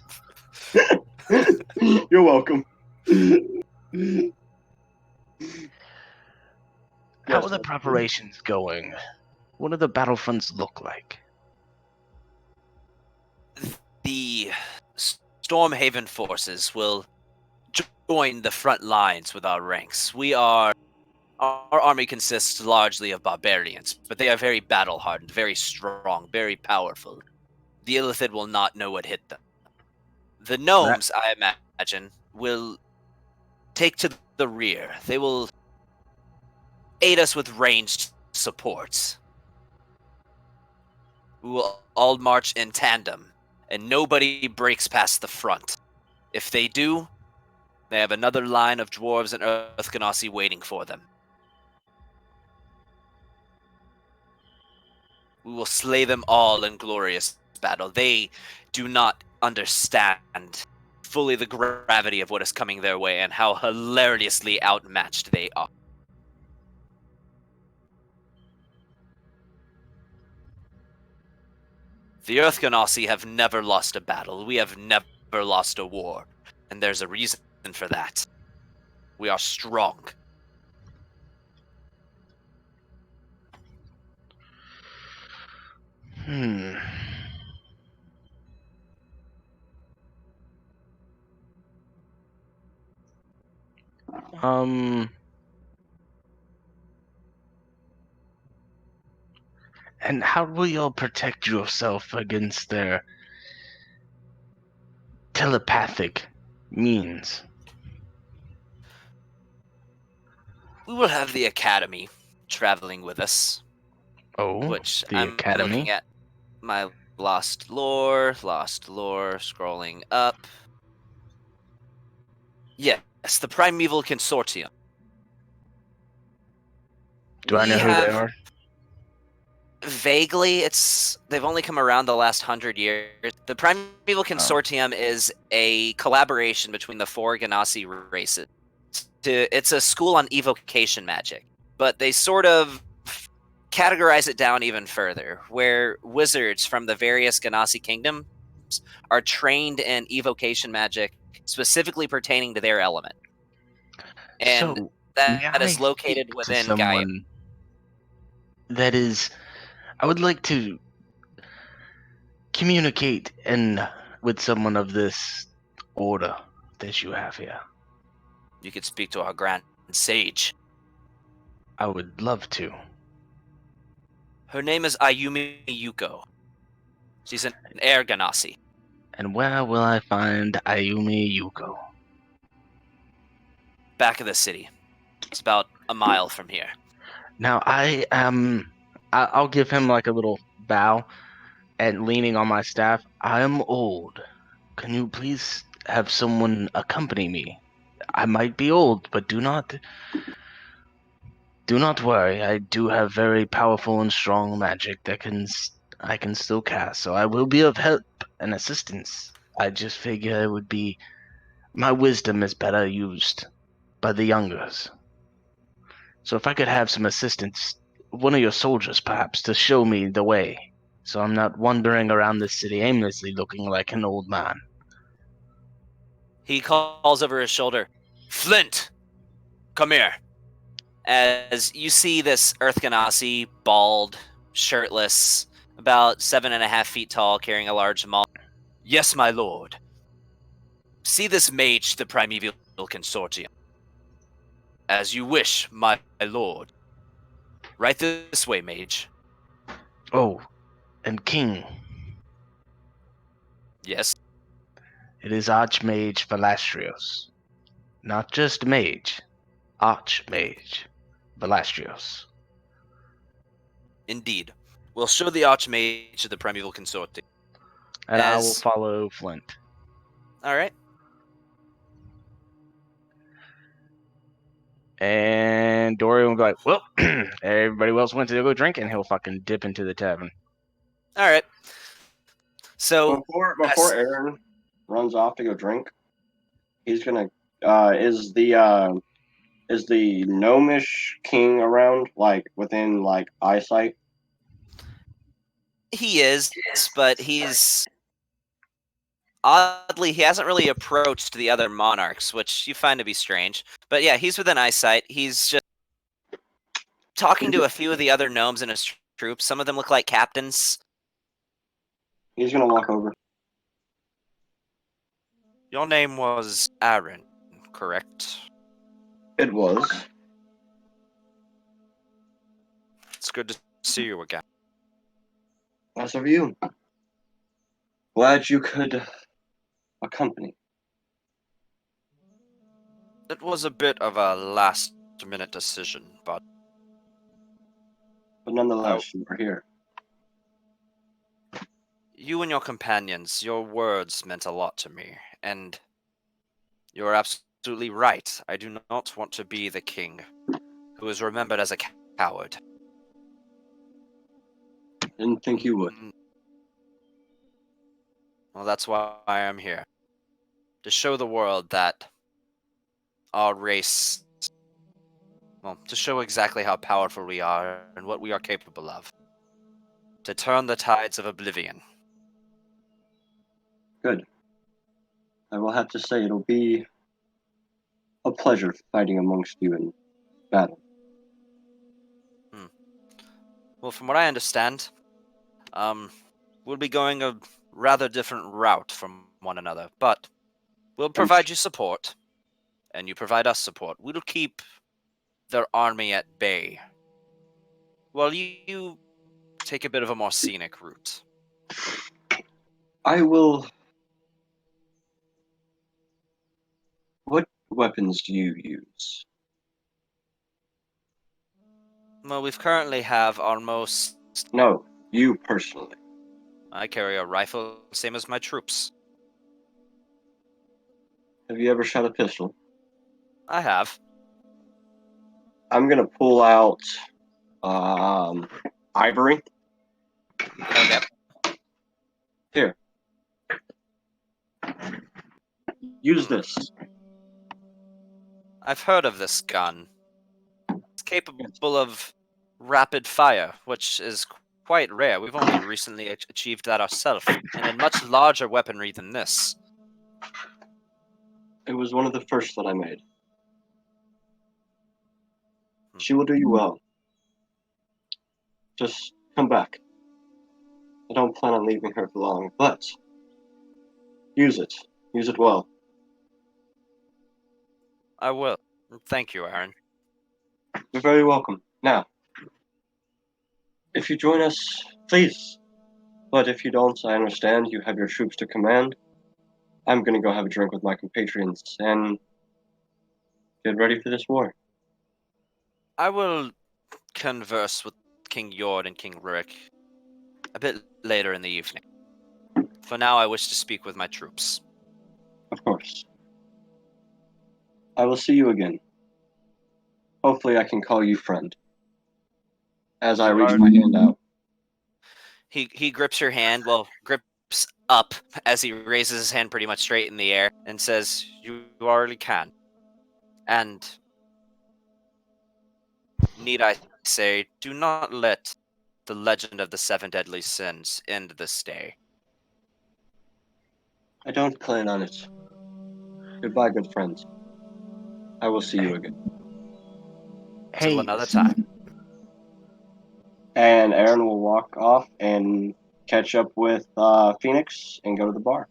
Speaker 4: You're welcome.
Speaker 2: How
Speaker 4: Yes,
Speaker 2: are the
Speaker 4: sir.
Speaker 2: preparations going? What do the battlefronts look like?
Speaker 1: The Stormhaven forces will join the front lines with our ranks. Our army consists largely of barbarians, but they are very battle-hardened, very strong, very powerful. The Illithid will not know what hit them. The gnomes, I imagine, will take to the rear. They will aid us with ranged supports. We will all march in tandem, and nobody breaks past the front. If they do, they have another line of dwarves and Earthganassi waiting for them. We will slay them all in glorious battle. They do not understand fully the gravity of what is coming their way and how hilariously outmatched they are. The Earthganassi have never lost a battle. We have never lost a war. And there's a reason for that. We are strong.
Speaker 2: And how will y'all protect yourself against their telepathic means?
Speaker 1: We will have the Academy traveling with us.
Speaker 2: Oh,
Speaker 1: Which
Speaker 2: the
Speaker 1: I'm
Speaker 2: Academy?
Speaker 1: looking at my lost lore, scrolling up. Yes, the Primeval Consortium.
Speaker 2: Do I know who they are?
Speaker 1: Vaguely, they've only come around the last 100 years. The Primeval Consortium is a collaboration between the four Ganassi races. It's a school on evocation magic, but they sort of categorize it down even further, where wizards from the various Ganassi kingdoms are trained in evocation magic specifically pertaining to their element. And
Speaker 2: So,
Speaker 1: that is located
Speaker 2: speak
Speaker 1: within
Speaker 2: to
Speaker 1: Gayar.
Speaker 2: someone that is, I would like to communicate with someone of this order that you have here.
Speaker 1: You could speak to our Grand Sage.
Speaker 2: I would love to.
Speaker 1: Her name is Ayumi Yuko. She's an Air Ganassi.
Speaker 2: And where will I find Ayumi Yuko?
Speaker 1: Back of the city. It's about a mile from here.
Speaker 2: Now I'll give him like a little bow and leaning on my staff. I am old. Can you please have someone accompany me? I might be old, but do not worry. I do have very powerful and strong magic that I can still cast, so I will be of help and assistance. I just figure it would be my wisdom is better used by the youngers. So if I could have some assistance, one of your soldiers perhaps, to show me the way, so I'm not wandering around the city aimlessly looking like an old man.
Speaker 1: He calls over his shoulder, Flint, come here. As you see this Earth Ganassi, bald, shirtless, about 7.5 feet tall, carrying a large maul. Yes, my lord. See this mage, the Primeval Consortium. As you wish, my lord. Right this way, mage.
Speaker 2: Oh, and King,
Speaker 1: Yes.
Speaker 2: it is Archmage Valastrios. Not just mage, Archmage Valastrios.
Speaker 1: Indeed. We'll show the Archmage to the Primeval Consortium.
Speaker 2: And I will
Speaker 1: As
Speaker 2: follow Flint.
Speaker 1: all right,
Speaker 2: And Dorian will be like, well, everybody else went to go drink, and he'll fucking dip into the tavern.
Speaker 1: all right. So
Speaker 4: Before Aaron runs off to go drink, he's gonna is the gnomish king around, like within like eyesight?
Speaker 1: he is, but he's oddly he hasn't really approached the other monarchs, which you find to be strange. But yeah, he's within eyesight. He's just talking to a few of the other gnomes in his troops. Some of them look like captains.
Speaker 4: He's gonna walk over.
Speaker 1: Your name was Aaron, correct?
Speaker 4: It was.
Speaker 1: It's good to see you again.
Speaker 4: As of you. Glad you could accompany.
Speaker 1: It was a bit of a last-minute decision, but
Speaker 4: But nonetheless, you are here.
Speaker 1: you and your companions, your words meant a lot to me, and you're absolutely right. I do not want to be the king who is remembered as a coward.
Speaker 4: Didn't think you would.
Speaker 1: Well, that's why I am here. To show the world that our race, well, to show exactly how powerful we are and what we are capable of. To turn the tides of oblivion.
Speaker 4: Good. I will have to say it'll be a pleasure fighting amongst you in battle.
Speaker 1: Well, from what I understand, we'll be going a rather different route from one another, but we'll provide you support, and you provide us support. We'll keep their army at bay, while you take a bit of a more scenic route.
Speaker 4: I will. What weapons do you use?
Speaker 1: Well, we've currently have our most...
Speaker 4: No, you personally.
Speaker 1: I carry a rifle, same as my troops.
Speaker 4: Have you ever shot a pistol?
Speaker 1: I have.
Speaker 4: I'm gonna pull out ivory.
Speaker 1: Okay.
Speaker 4: Here. Use this.
Speaker 1: I've heard of this gun. It's capable of rapid fire, which is quite rare. We've only recently achieved that ourselves, and in much larger weaponry than this.
Speaker 4: It was one of the first that I made. She will do you well. Just come back. I don't plan on leaving her for long, but use it. Use it well.
Speaker 1: I will. Thank you, Aaron.
Speaker 4: You're very welcome. Now, if you join us, please. But if you don't, I understand you have your troops to command. I'm gonna go have a drink with my compatriots and get ready for this war.
Speaker 1: I will converse with King Yord and King Rurik a bit later in the evening. For now, I wish to speak with my troops.
Speaker 4: Of course. I will see you again. Hopefully I can call you friend. As I reach my hand out.
Speaker 1: He grips your hand, well, grips up as he raises his hand pretty much straight in the air and says, "You already can." And need I say, do not let the legend of the seven deadly sins end this day.
Speaker 4: I don't plan on it. Goodbye, good friends. I will see you again.
Speaker 1: Till
Speaker 2: Hey,
Speaker 1: another time.
Speaker 4: And Aaron will walk off and catch up with Phoenix and go to the bar.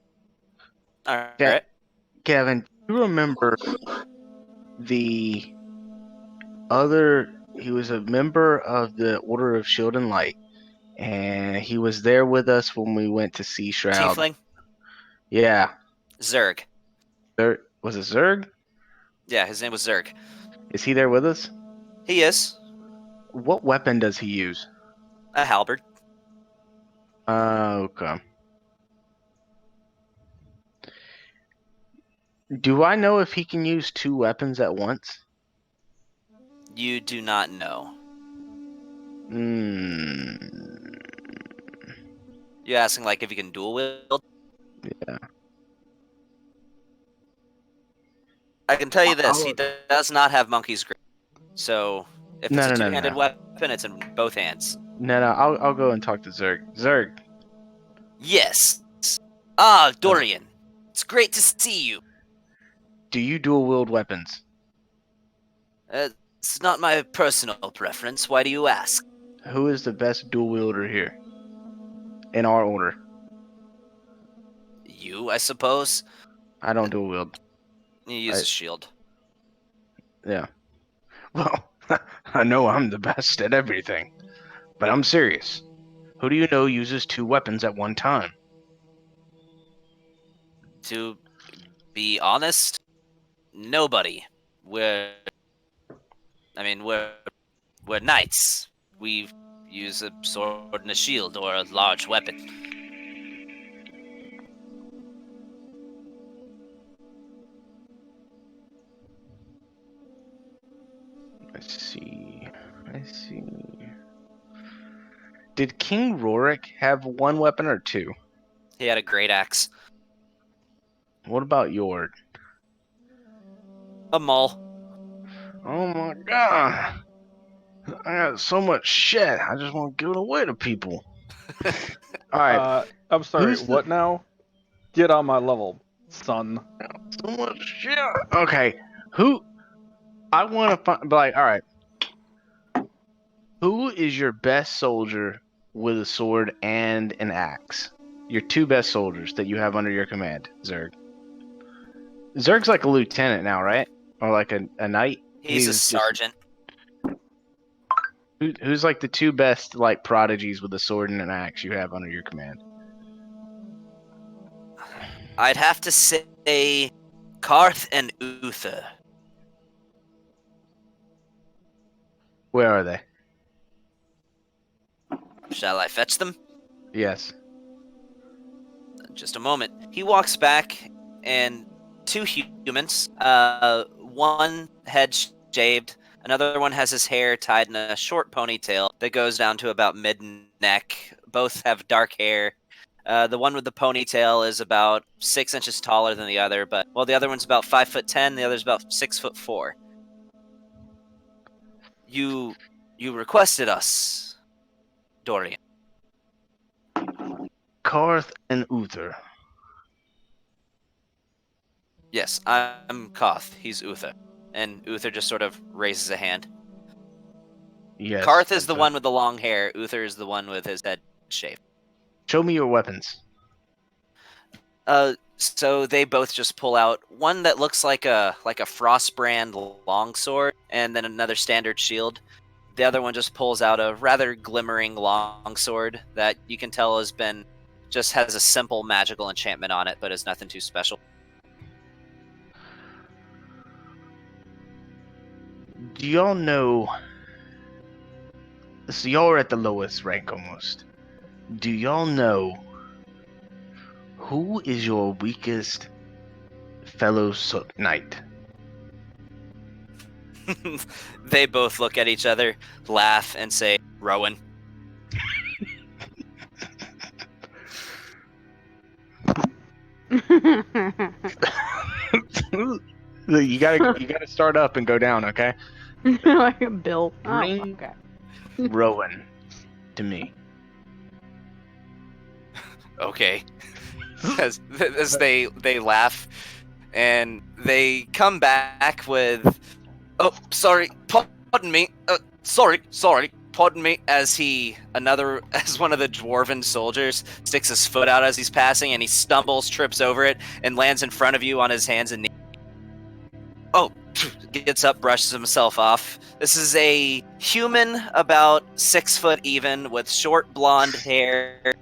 Speaker 1: All
Speaker 2: Yeah.
Speaker 1: right.
Speaker 2: Gavin, do you remember the other? He was a member of the Order of Shield and Light, and he was there with us when we went to see Shroud.
Speaker 1: Tiefling,
Speaker 2: Yeah.
Speaker 1: Zerg.
Speaker 2: Was it Zerg?
Speaker 1: Yeah, his name was Zerg.
Speaker 2: Is he there with us?
Speaker 1: He is
Speaker 2: What weapon does he use?
Speaker 1: a halberd.
Speaker 2: Okay. Do I know if he can use 2 weapons at once?
Speaker 1: You do not know.
Speaker 2: Hmm.
Speaker 1: You asking like if you can dual wield?
Speaker 2: Yeah.
Speaker 1: I can tell you this: he
Speaker 2: I'll-
Speaker 1: does not have monkey's grip. So if it's
Speaker 2: No,
Speaker 1: a
Speaker 2: no, no,
Speaker 1: two-handed
Speaker 2: no.
Speaker 1: weapon, it's in both hands.
Speaker 2: No, no. I'll go and talk to Zerg. Zerg.
Speaker 1: Yes. Ah, Dorian. It's great to see you.
Speaker 2: Do you dual wield weapons?
Speaker 1: It's not my personal preference. Why do you ask?
Speaker 2: Who is the best dual wielder here? In our order.
Speaker 1: You, I suppose.
Speaker 2: I don't dual wield.
Speaker 1: You use a shield.
Speaker 2: Yeah. Well, I know I'm the best at everything. But I'm serious. Who do you know uses 2 weapons at one time?
Speaker 1: To be honest, nobody. We're knights. We use a sword and a shield or a large weapon.
Speaker 2: Let's see. I see. Did King Rorik have 1 weapon or 2?
Speaker 1: He had a great axe.
Speaker 2: What about Yord?
Speaker 1: A maul.
Speaker 2: Oh my god! I got so much shit. I just want to give it away to people. Alright,
Speaker 6: I'm sorry.
Speaker 2: who's the-
Speaker 6: What now? Get on my level, son.
Speaker 2: so much shit. Okay, who? I want to find. Like, alright. Who is your best soldier with a sword and an axe? Your 2 best soldiers that you have under your command, Zerg. Zerg's like a lieutenant now, right? Or like a knight?
Speaker 1: He's a
Speaker 2: just-
Speaker 1: sergeant.
Speaker 2: who's like the 2 best like prodigies with a sword and an axe you have under your command?
Speaker 1: I'd have to say Karth and Uther.
Speaker 2: Where are they?
Speaker 1: Shall I fetch them?
Speaker 2: Yes.
Speaker 1: Just a moment. He walks back, and 2 humans. One head shaved. Another one has his hair tied in a short ponytail that goes down to about mid-neck. Both have dark hair. The one with the ponytail is about 6 inches taller than the other, but the other one's about 5'10", the other's about 6'4". You requested us, Dorian.
Speaker 2: Karth and Uther.
Speaker 1: Yes, I'm Koth. He's Uther. And Uther just sort of raises a hand.
Speaker 2: Yes.
Speaker 1: Karth is the
Speaker 2: Uther.
Speaker 1: one with the long hair. Uther is the one with his head shaved.
Speaker 2: Show me your weapons.
Speaker 1: So they both just pull out one that looks like a Frostbrand longsword, and then another standard shield. The other one just pulls out a rather glimmering longsword that you can tell just has a simple magical enchantment on it, but is nothing too special.
Speaker 2: Do y'all know? So y'all are at the lowest rank almost. Do y'all know who is your weakest fellow knight?
Speaker 1: They both look at each other, laugh, and say, Rowan.
Speaker 2: You gotta start up and go down, okay?
Speaker 5: Like a Bill. Oh,
Speaker 2: Bring-
Speaker 5: okay.
Speaker 2: Rowan to me.
Speaker 1: Okay. as they laugh, and they come back with, oh, sorry, pardon me, sorry, pardon me, as one of the dwarven soldiers sticks his foot out as he's passing, and he stumbles, trips over it, and lands in front of you on his hands and knees. Oh, gets up, brushes himself off. This is a human about 6 foot even, with short blonde hair,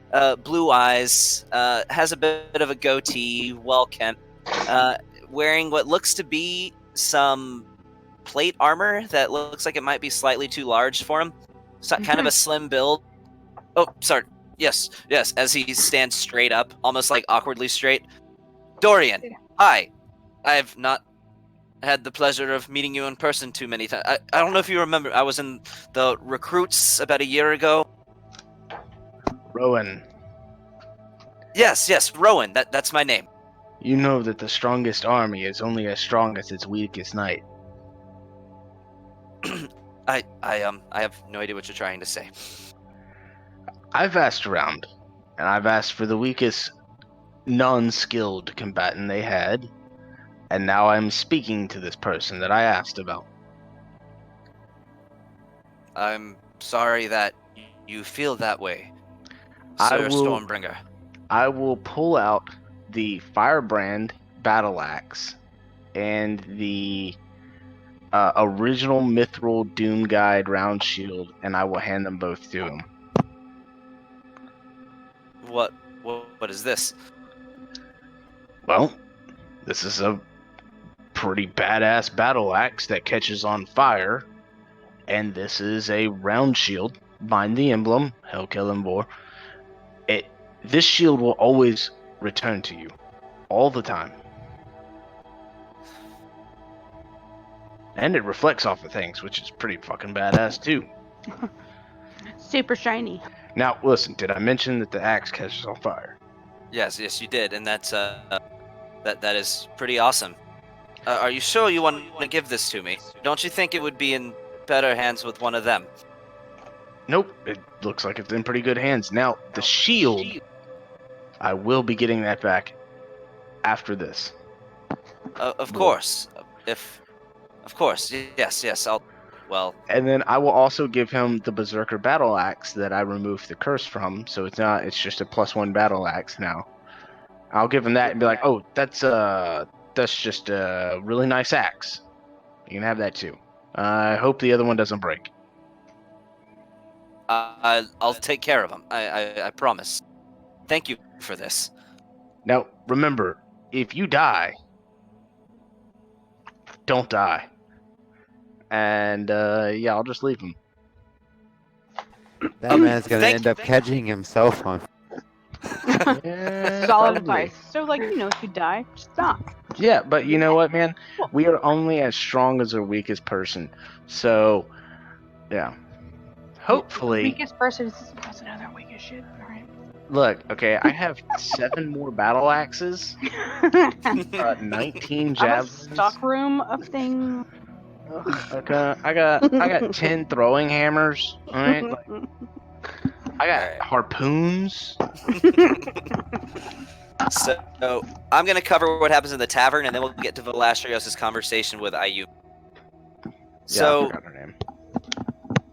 Speaker 1: blue eyes, has a bit of a goatee, well kempt, wearing what looks to be some plate armor that looks like it might be slightly too large for him. So, kind of a slim build. Oh, sorry. Yes, as he stands straight up, almost like awkwardly straight. Dorian, hi. I've not had the pleasure of meeting you in person too many times. I don't know if you remember, I was in the recruits about a year ago.
Speaker 2: Rowan,
Speaker 1: Yes, Rowan. That's my name.
Speaker 2: you know that the strongest army is only as strong as its weakest knight.
Speaker 1: I have no idea what you're trying to say.
Speaker 2: I've asked around, and I've asked for the weakest non-skilled combatant they had, and now I'm speaking to this person that I asked about.
Speaker 1: I'm sorry that you feel that way,
Speaker 2: I
Speaker 1: Sir
Speaker 2: will-
Speaker 1: Stormbringer.
Speaker 2: I will pull out the Firebrand battle axe and the original Mithril Doom Guide round shield, and I will hand them both to him.
Speaker 1: What is this?
Speaker 2: Well, this is a pretty badass battle axe that catches on fire, and this is a round shield. Mind the emblem, Hellkillembor. This shield will always return to you, all the time. And it reflects off of things, which is pretty fucking badass too.
Speaker 5: Super shiny.
Speaker 2: Now, listen, did I mention that the axe catches on fire?
Speaker 1: Yes, you did, and that's that is pretty awesome. Are you sure you want to give this to me? Don't you think it would be in better hands with one of them?
Speaker 2: Nope, it looks like it's in pretty good hands. Now, the shield, I will be getting that back after this.
Speaker 1: Of course. Of course. Yes. Well,
Speaker 2: And then I will also give him the Berserker battle axe that I removed the curse from, so it's just a +1 battle axe now. I'll give him that and be like, oh, that's just a really nice axe. You can have that too. I hope the other one doesn't break.
Speaker 1: I'll take care of them. I promise. Thank you for this.
Speaker 2: Now, remember, if you die, don't die. And yeah, I'll just leave him.
Speaker 3: That man's gonna
Speaker 1: thank
Speaker 3: end up catching himself on.
Speaker 2: Yeah,
Speaker 5: Solid
Speaker 2: probably.
Speaker 5: advice. So, like, if you die, just stop.
Speaker 2: Yeah, but you know what, man? We are only as strong as our weakest person. So, yeah. Hopefully,
Speaker 5: Weakest person is another weakest shit. All right.
Speaker 2: look, okay, I have 7 more battle axes, 19
Speaker 5: I have a
Speaker 2: javelins.
Speaker 5: stock room of things.
Speaker 2: Okay, I got 10 throwing hammers. All right, like, I got
Speaker 1: Alright.
Speaker 2: harpoons.
Speaker 1: So I'm gonna cover what happens in the tavern, and then we'll get to Velastrios' conversation with Ayub.
Speaker 2: Yeah, I
Speaker 1: So
Speaker 2: forgot her name.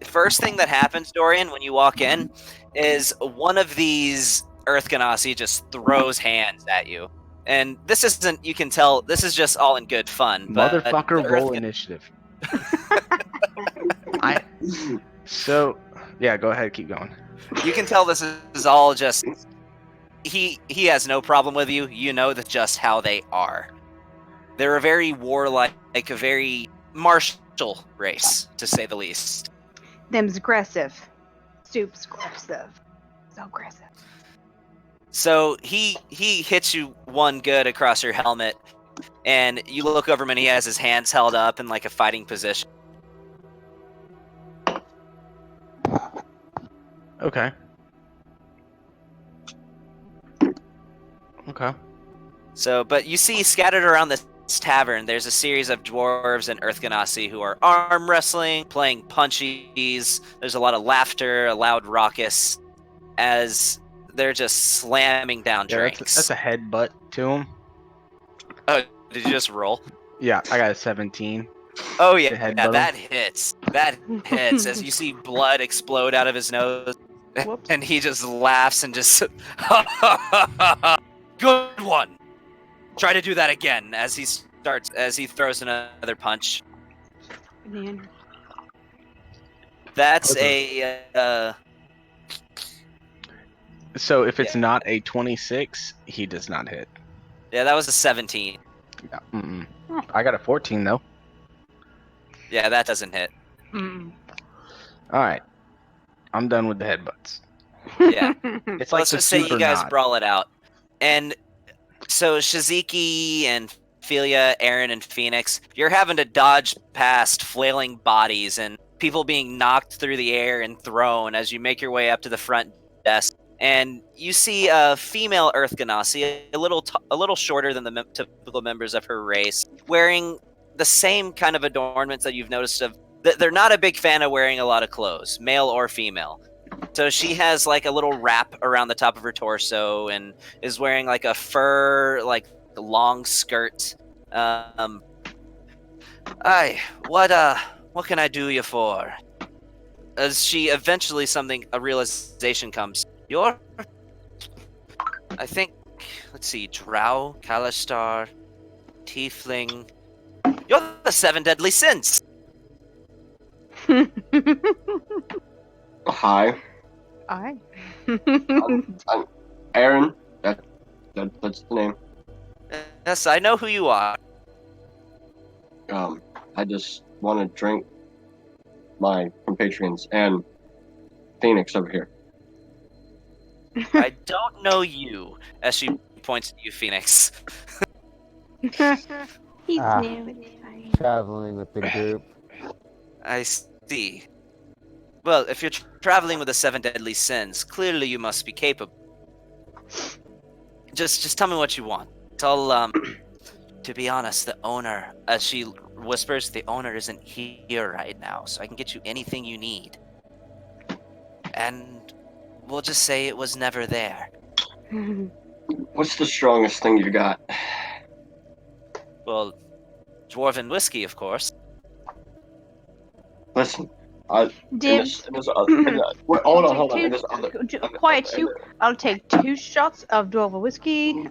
Speaker 1: first thing that happens, Dorian, when you walk in, is one of these Earth Ganassi just throws hands at you. And this isn't, you can tell, this is just all in good fun. But
Speaker 2: Motherfucker,
Speaker 1: the
Speaker 2: roll
Speaker 1: Earth
Speaker 2: initiative. So, yeah, go ahead, keep going.
Speaker 1: You can tell this is all just, he has no problem with you. You know that's just how they are. They're a very warlike, a very martial race, to say the least.
Speaker 5: Them's aggressive. Soup's aggressive. So aggressive.
Speaker 1: So he hits you one good across your helmet, and you look over him and he has his hands held up in like a fighting position.
Speaker 2: Okay. Okay.
Speaker 1: So, but you see scattered around this tavern, there's a series of dwarves and Earth Ganassi who are arm wrestling, playing punchies. There's a lot of laughter, a loud raucous, as they're just slamming down
Speaker 2: Yeah,
Speaker 1: drinks.
Speaker 2: that's a headbutt to him.
Speaker 1: Oh, did you just roll?
Speaker 2: Yeah, I got a 17.
Speaker 1: Oh
Speaker 2: To
Speaker 1: yeah,
Speaker 2: headbutt him?
Speaker 1: that hits. That hits as you see blood explode out of his nose,
Speaker 5: Whoops.
Speaker 1: and he just laughs and just, good one. Try to do that again as he throws another punch.
Speaker 5: Man.
Speaker 1: That's
Speaker 2: Okay.
Speaker 1: a
Speaker 2: So if it's not a 26, he does not hit.
Speaker 1: yeah, that was a 17.
Speaker 2: Yeah. Mm-mm. I got a 14 though.
Speaker 1: Yeah, that doesn't hit.
Speaker 5: Mm.
Speaker 2: All right, I'm done with the headbutts.
Speaker 1: Yeah.
Speaker 2: It's like
Speaker 1: Let's
Speaker 2: the
Speaker 1: just say
Speaker 2: super
Speaker 1: you guys
Speaker 2: nod.
Speaker 1: brawl it out, and so Shiziki and Ophelia, Aaron, and Phoenix, you're having to dodge past flailing bodies and people being knocked through the air and thrown as you make your way up to the front desk. And you see a female Earth Ganassi, a little shorter than the typical members of her race, wearing the same kind of adornments that you've noticed of. They're not a big fan of wearing a lot of clothes, male or female. So she has like a little wrap around the top of her torso and is wearing like a fur, like long skirt. What can I do you for? As she eventually a realization comes. I think, let's see, Drow, Kalistar, Tiefling. You're the 7 deadly sins.
Speaker 4: Hi,
Speaker 5: Aye.
Speaker 4: I'm Aaron. That's the name.
Speaker 1: Yes, I know who you are.
Speaker 4: I just want to drink my compatriots and Phoenix over here.
Speaker 1: I don't know you, as she points at you, Phoenix.
Speaker 5: He's
Speaker 3: Ah.
Speaker 5: new. It's fine.
Speaker 3: Traveling with the group.
Speaker 1: I see. Well, if you're traveling with the 7 deadly sins, clearly you must be capable. Just tell me what you want. To be honest, the owner, as she whispers, the owner isn't here right now, so I can get you anything you need. And we'll just say it was never there.
Speaker 4: What's the strongest thing you got?
Speaker 1: Well, dwarven whiskey, of course.
Speaker 4: Listen,
Speaker 5: Dibs.
Speaker 4: hold on. In this other,
Speaker 5: Quiet you. I'll take 2 shots of dwarven whiskey.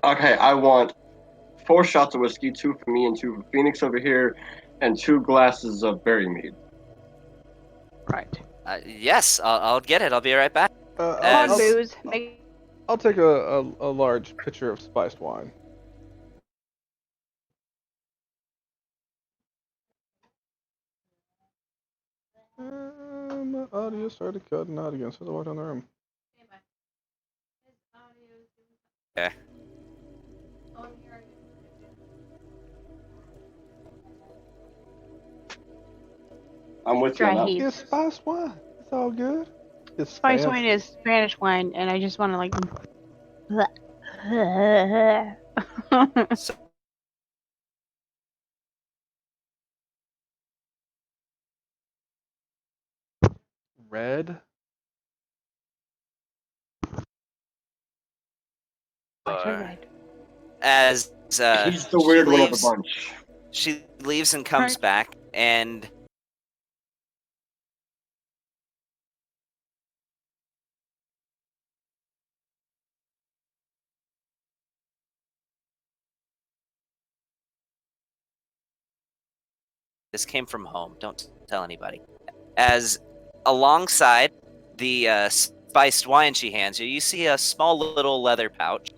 Speaker 4: Okay, I want 4 shots of whiskey, 2 for me and 2 for Phoenix over here, and 2 glasses of berry mead.
Speaker 5: Right.
Speaker 1: Yes, I'll get it. I'll be right back.
Speaker 5: Come
Speaker 1: As-
Speaker 5: on, booze. Make
Speaker 6: I'll take a large pitcher of spiced wine. My audio started cutting out again, so I walked in the room.
Speaker 1: Okay.
Speaker 4: I'm with you
Speaker 5: Dry
Speaker 4: on that.
Speaker 5: heat.
Speaker 6: It's spiced wine. It's all good. It's
Speaker 5: Spice
Speaker 6: fancy.
Speaker 5: wine is Spanish wine, and I just want to like.
Speaker 1: So,
Speaker 6: Red.
Speaker 1: as
Speaker 4: He's the weird
Speaker 1: she
Speaker 4: one of the
Speaker 1: leaves,
Speaker 4: bunch.
Speaker 1: she leaves and comes
Speaker 5: Right.
Speaker 1: back, and this came from home. Don't tell anybody. As alongside the spiced wine she hands you, you see a small little leather pouch.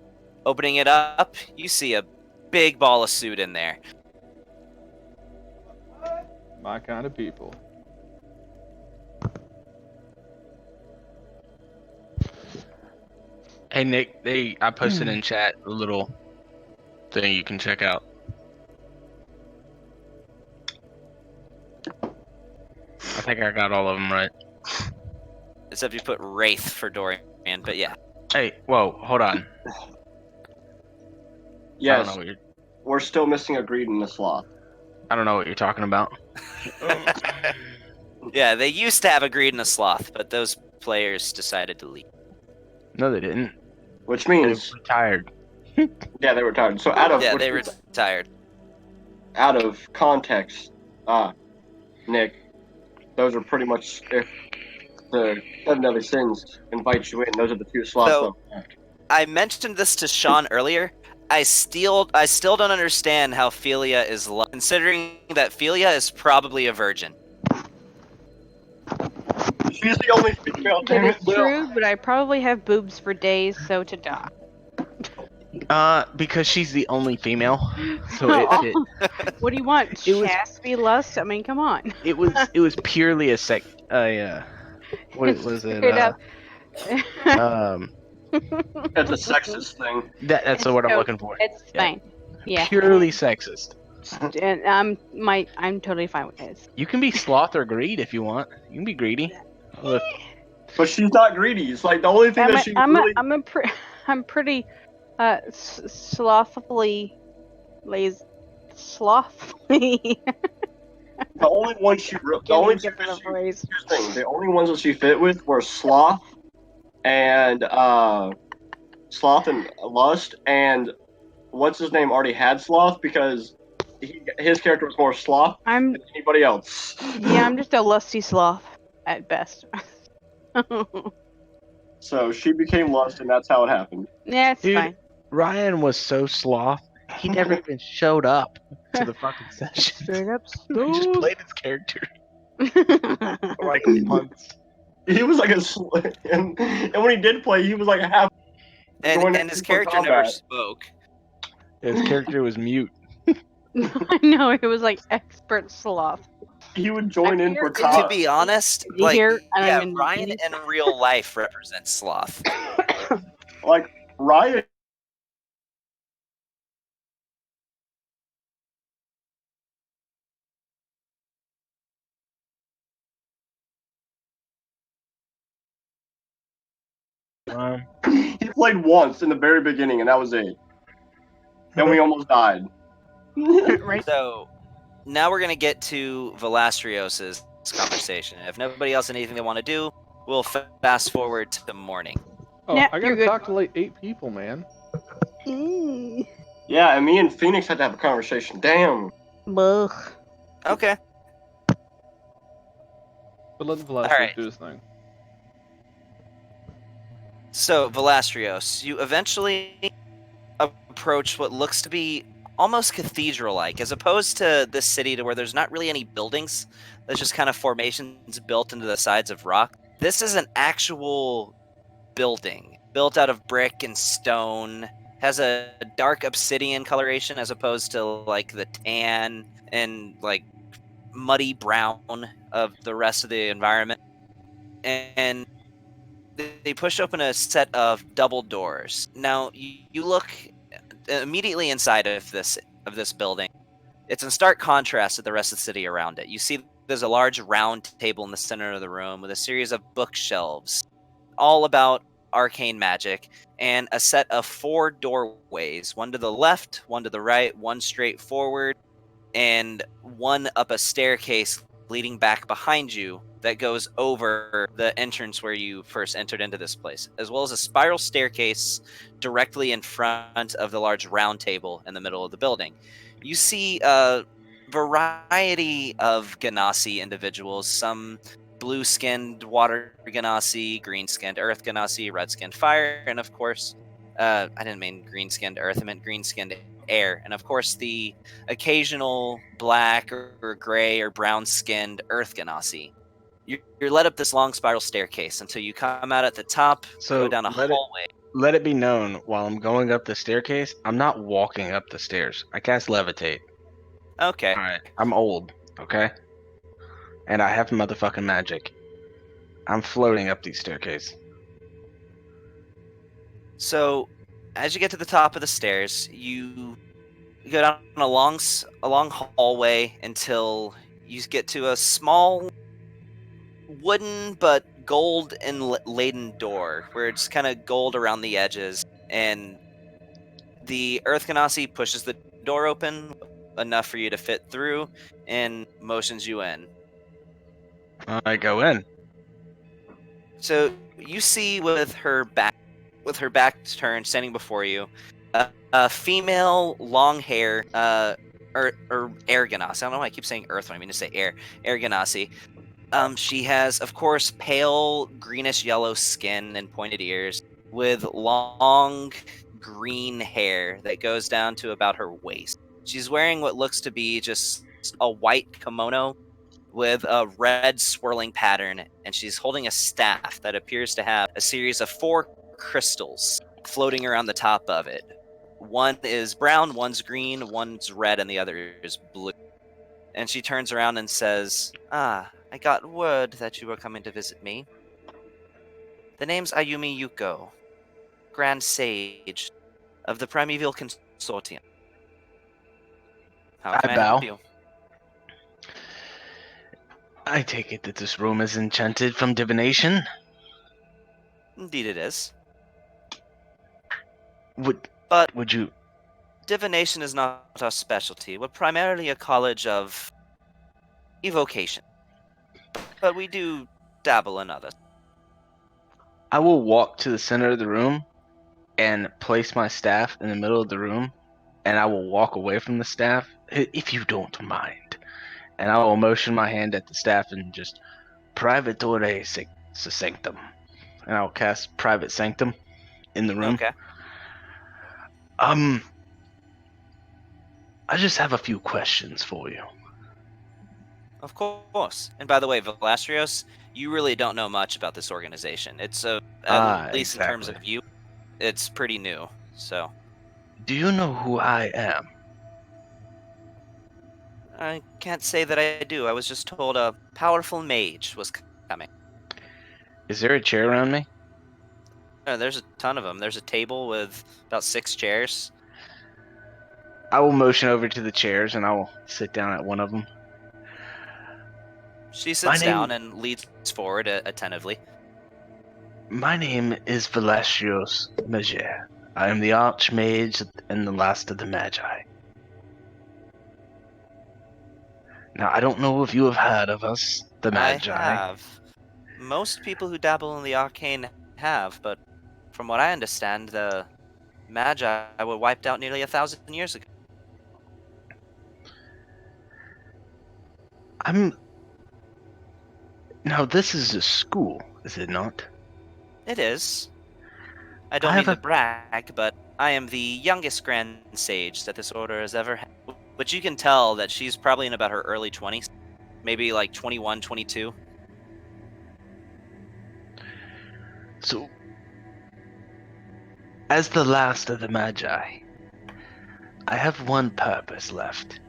Speaker 1: Opening it up, you see a big ball of suit in there.
Speaker 6: My kind of people.
Speaker 2: Hey Nick, I posted in chat a little thing you can check out. I think I got all of them right.
Speaker 1: Except you put Wraith for Dorian, but yeah.
Speaker 2: Hey, whoa, hold on. I
Speaker 4: Yes,
Speaker 2: don't know what you're,
Speaker 4: we're still missing a greed in the sloth.
Speaker 2: I don't know what you're talking about.
Speaker 1: Yeah, they used to have a greed and a sloth, but those players decided to leave.
Speaker 2: No, they didn't.
Speaker 4: Which
Speaker 2: They
Speaker 4: means,
Speaker 2: retired.
Speaker 4: yeah, they were tired. So out of
Speaker 1: Yeah,
Speaker 4: which
Speaker 1: they
Speaker 4: means
Speaker 1: retired.
Speaker 4: out of context, Nick, those are pretty much if the 7 deadly sins invite you in. Those are the 2 slots.
Speaker 1: So- I mentioned this to Sean earlier. I still don't understand how Philia is considering that Philia is probably a virgin.
Speaker 4: She's the only female.
Speaker 5: That is true, but I probably have boobs for days, so ta-da.
Speaker 2: Because she's the only female, so it fit.
Speaker 5: What do you want?
Speaker 2: It was-
Speaker 5: Chastity, lust? I mean, come on.
Speaker 2: It was purely what was it?
Speaker 5: Straight up.
Speaker 4: It's a sexist thing.
Speaker 2: That's the word I'm looking for.
Speaker 5: It's
Speaker 2: Yeah.
Speaker 5: fine. Yeah.
Speaker 2: Purely sexist.
Speaker 5: And I'm totally fine with this.
Speaker 2: You can be sloth or greed if you want. You can be greedy. Look,
Speaker 4: But she's not greedy. It's like the only thing that she really.
Speaker 5: I'm pretty slothfully slothfully.
Speaker 4: The only one she. The only two that she, here's the thing. The only ones that she fit with were sloth and lust, and what's his name already had sloth because his character was more sloth than anybody else.
Speaker 5: Yeah, I'm just a lusty sloth at best.
Speaker 4: So she became lust, and that's how it happened.
Speaker 5: Yeah, it's
Speaker 2: Dude,
Speaker 5: fine.
Speaker 2: Ryan was so sloth. He never even showed up to the fucking session.
Speaker 5: Straight up
Speaker 2: He just
Speaker 5: sloth.
Speaker 2: played his character for like months.
Speaker 4: He was like and when he did play, he was like half.
Speaker 1: And his character never spoke.
Speaker 2: His character was mute.
Speaker 5: I know, it was like expert sloth.
Speaker 4: He would join in for
Speaker 1: To
Speaker 4: combat.
Speaker 1: be honest,
Speaker 5: You
Speaker 1: like,
Speaker 5: hear? And
Speaker 1: yeah,
Speaker 5: I'm in
Speaker 1: Ryan
Speaker 5: meetings.
Speaker 1: in real life represents sloth.
Speaker 4: Like Ryan. He played once in the very beginning, and that was it. And we almost died.
Speaker 5: Right.
Speaker 1: So now we're gonna get to Valastrios's conversation. If nobody else has anything they want to do, we'll fast forward to the morning.
Speaker 6: Oh,
Speaker 5: Yeah,
Speaker 6: I
Speaker 5: you're
Speaker 6: gotta
Speaker 5: good.
Speaker 6: talk to like 8 people, man.
Speaker 4: Yeah, and me and Phoenix had to have a conversation. Damn.
Speaker 5: Ugh.
Speaker 1: Okay.
Speaker 6: But let Velasquez
Speaker 1: Alright.
Speaker 6: do his thing.
Speaker 1: So, Valastrios, you eventually approach what looks to be almost cathedral-like, as opposed to this city to where there's not really any buildings. There's just kind of formations built into the sides of rock. This is an actual building, built out of brick and stone, has a dark obsidian coloration as opposed to like the tan and like muddy brown of the rest of the environment. And they push open a set of double doors. Now you look immediately inside of this building. It's in stark contrast to the rest of the city around it. You see there's a large round table in the center of the room with a series of bookshelves, all about arcane magic, and a set of 4 doorways, one to the left, one to the right, one straight forward, and one up a staircase leading back behind you that goes over the entrance where you first entered into this place, as well as a spiral staircase directly in front of the large round table in the middle of the building. You see a variety of Ganassi individuals, some blue-skinned water Ganassi, green-skinned earth Ganassi, red-skinned fire, and of course, I didn't mean green-skinned earth, I meant green-skinned air, and of course the occasional black or gray or brown-skinned earth Ganassi. You're led up this long spiral staircase until you come out at the top,
Speaker 2: So
Speaker 1: go down a hallway.
Speaker 2: Let it be known, while I'm going up the staircase, I'm not walking up the stairs. I cast levitate.
Speaker 1: Okay.
Speaker 2: Alright. I'm old, okay? And I have motherfucking magic. I'm floating up these staircase.
Speaker 1: So, as you get to the top of the stairs, you go down a long hallway until you get to a small wooden but gold laden door where it's kind of gold around the edges, and the Earth Ganassi pushes the door open enough for you to fit through and motions you in.
Speaker 2: I go in.
Speaker 1: So you see with her back turned, standing before you, a female, long hair, or air Ganassi. I don't know why I keep saying earth when I mean to say air Ganassi. She has, of course, pale greenish yellow skin and pointed ears, with long green hair that goes down to about her waist. She's wearing what looks to be just a white kimono with a red swirling pattern, and she's holding a staff that appears to have a series of 4 crystals floating around the top of it. One is brown, one's green, one's red, and the other is blue. And she turns around and says, "Ah, I got word that you were coming to visit me. The name's Ayumi Yuko, Grand Sage of the Primeval Consortium. How
Speaker 2: I
Speaker 1: can I
Speaker 2: bow.
Speaker 1: help you?"
Speaker 2: I take it that this room is enchanted from divination?
Speaker 1: Indeed it is.
Speaker 2: Would
Speaker 1: But
Speaker 2: you...
Speaker 1: divination is not our specialty. We're primarily a college of evocation. But we do dabble in others.
Speaker 2: I will walk to the center of the room and place my staff in the middle of the room, and I will walk away from the staff, if you don't mind. And I will motion my hand at the staff and just Privatore Sanctum. And I will cast Private Sanctum in the room.
Speaker 1: Okay.
Speaker 2: I just have a few questions for you.
Speaker 1: Of course. And by the way, Valastrios, you really don't know much about this organization. It's at least in terms
Speaker 2: Exactly.
Speaker 1: of you, it's pretty new. So
Speaker 2: Do you know who I am?
Speaker 1: I can't say that I do. I was just told a powerful mage was coming.
Speaker 2: Is there a chair around me?
Speaker 1: There's a ton of them. There's a table with about 6 chairs.
Speaker 2: I will motion over to the chairs and I will sit down at one of them.
Speaker 1: She
Speaker 2: My
Speaker 1: sits
Speaker 2: name-
Speaker 1: down and leads forward attentively.
Speaker 2: My name is Valastrios Mager. I am the Archmage and the last of the Magi. Now, I don't know if you have heard of us, the Magi.
Speaker 1: I have. Most people who dabble in the arcane have, but from what I understand, the Magi were wiped out nearly 1,000 years ago.
Speaker 2: Now, this is a school, is it not?
Speaker 1: It is. I don't
Speaker 2: I
Speaker 1: mean
Speaker 2: have
Speaker 1: to
Speaker 2: a-
Speaker 1: brag, but I am the youngest Grand Sage that this order has ever had. But you can tell that she's probably in about her early 20s. Maybe like 21, 22.
Speaker 2: So, as the last of the Magi, I have one purpose left.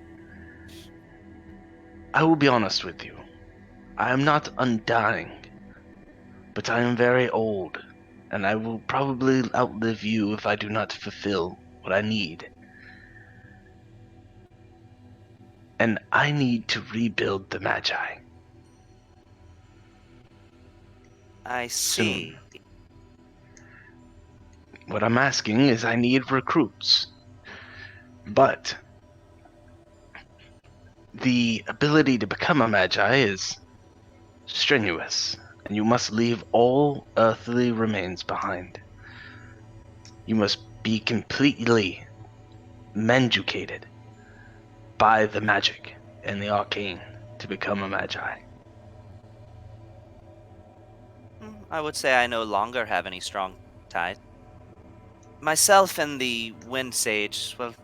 Speaker 2: I will be honest with you. I am not undying, but I am very old, and I will probably outlive you if I do not fulfill what I need. And I need to rebuild the Magi.
Speaker 1: I see.
Speaker 2: What I'm asking is I need recruits. But the ability to become a Magi is strenuous, and you must leave all earthly remains behind. You must be completely manducated by the magic and the arcane to become a Magi.
Speaker 1: I would say I no longer have any strong ties. Myself and the Wind Sage, well,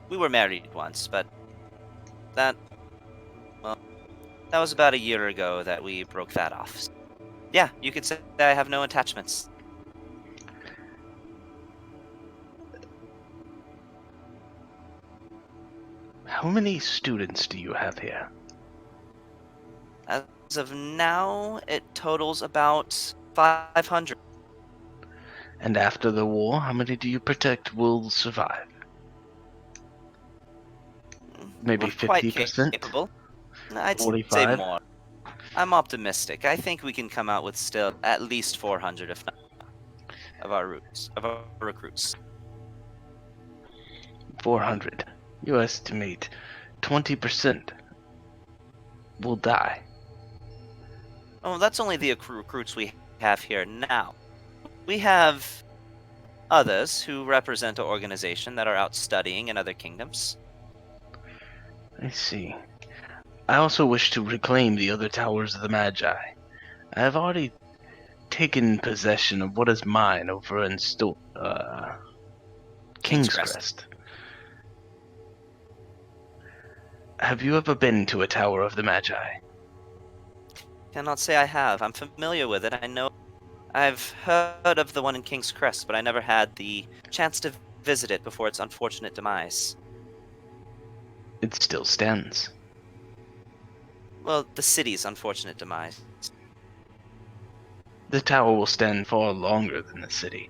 Speaker 1: we were married once, but that was about a year ago that we broke that off. So, yeah, you could say I have no attachments.
Speaker 2: How many students do you have here?
Speaker 1: As of now, it totals about 500.
Speaker 2: And after the war, how many do you protect will survive? Maybe
Speaker 1: We're quite
Speaker 2: 50%?
Speaker 1: capable. I'd say
Speaker 2: 45?
Speaker 1: more. I'm optimistic. I think we can come out with still at least 400, if not, of our recruits.
Speaker 2: 400. You estimate 20% will die.
Speaker 1: Oh, that's only the recruits we have here now. We have others who represent our organization that are out studying in other kingdoms.
Speaker 2: I see. I also wish to reclaim the other towers of the Magi. I have already taken possession of what is mine over in King's Crest. Have you ever been to a tower of the Magi?
Speaker 1: Cannot say I have. I'm familiar with it. I know I've heard of the one in King's Crest, but I never had the chance to visit it before its unfortunate demise.
Speaker 2: It still stands.
Speaker 1: Well, the city's unfortunate demise.
Speaker 2: The tower will stand far longer than the city.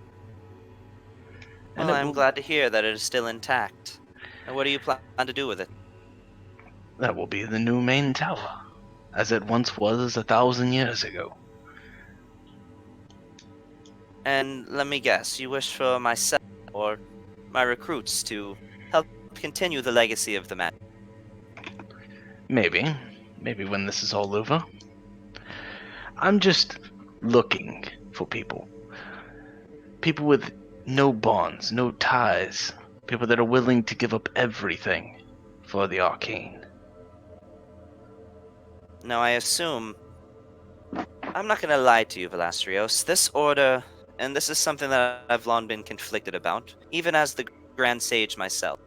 Speaker 1: Well, I'm glad to hear that it is still intact. And what do you plan to do with it?
Speaker 2: That will be the new main tower, as it once was 1,000 years ago.
Speaker 1: And let me guess, you wish for myself or my recruits to help continue the legacy of the man.
Speaker 2: Maybe. Maybe when this is all over. I'm just looking for people. People with no bonds, no ties. People that are willing to give up everything for the arcane.
Speaker 1: Now, I assume... I'm not going to lie to you, Velastrios. This order, and this is something that I've long been conflicted about, even as the Grand Sage myself.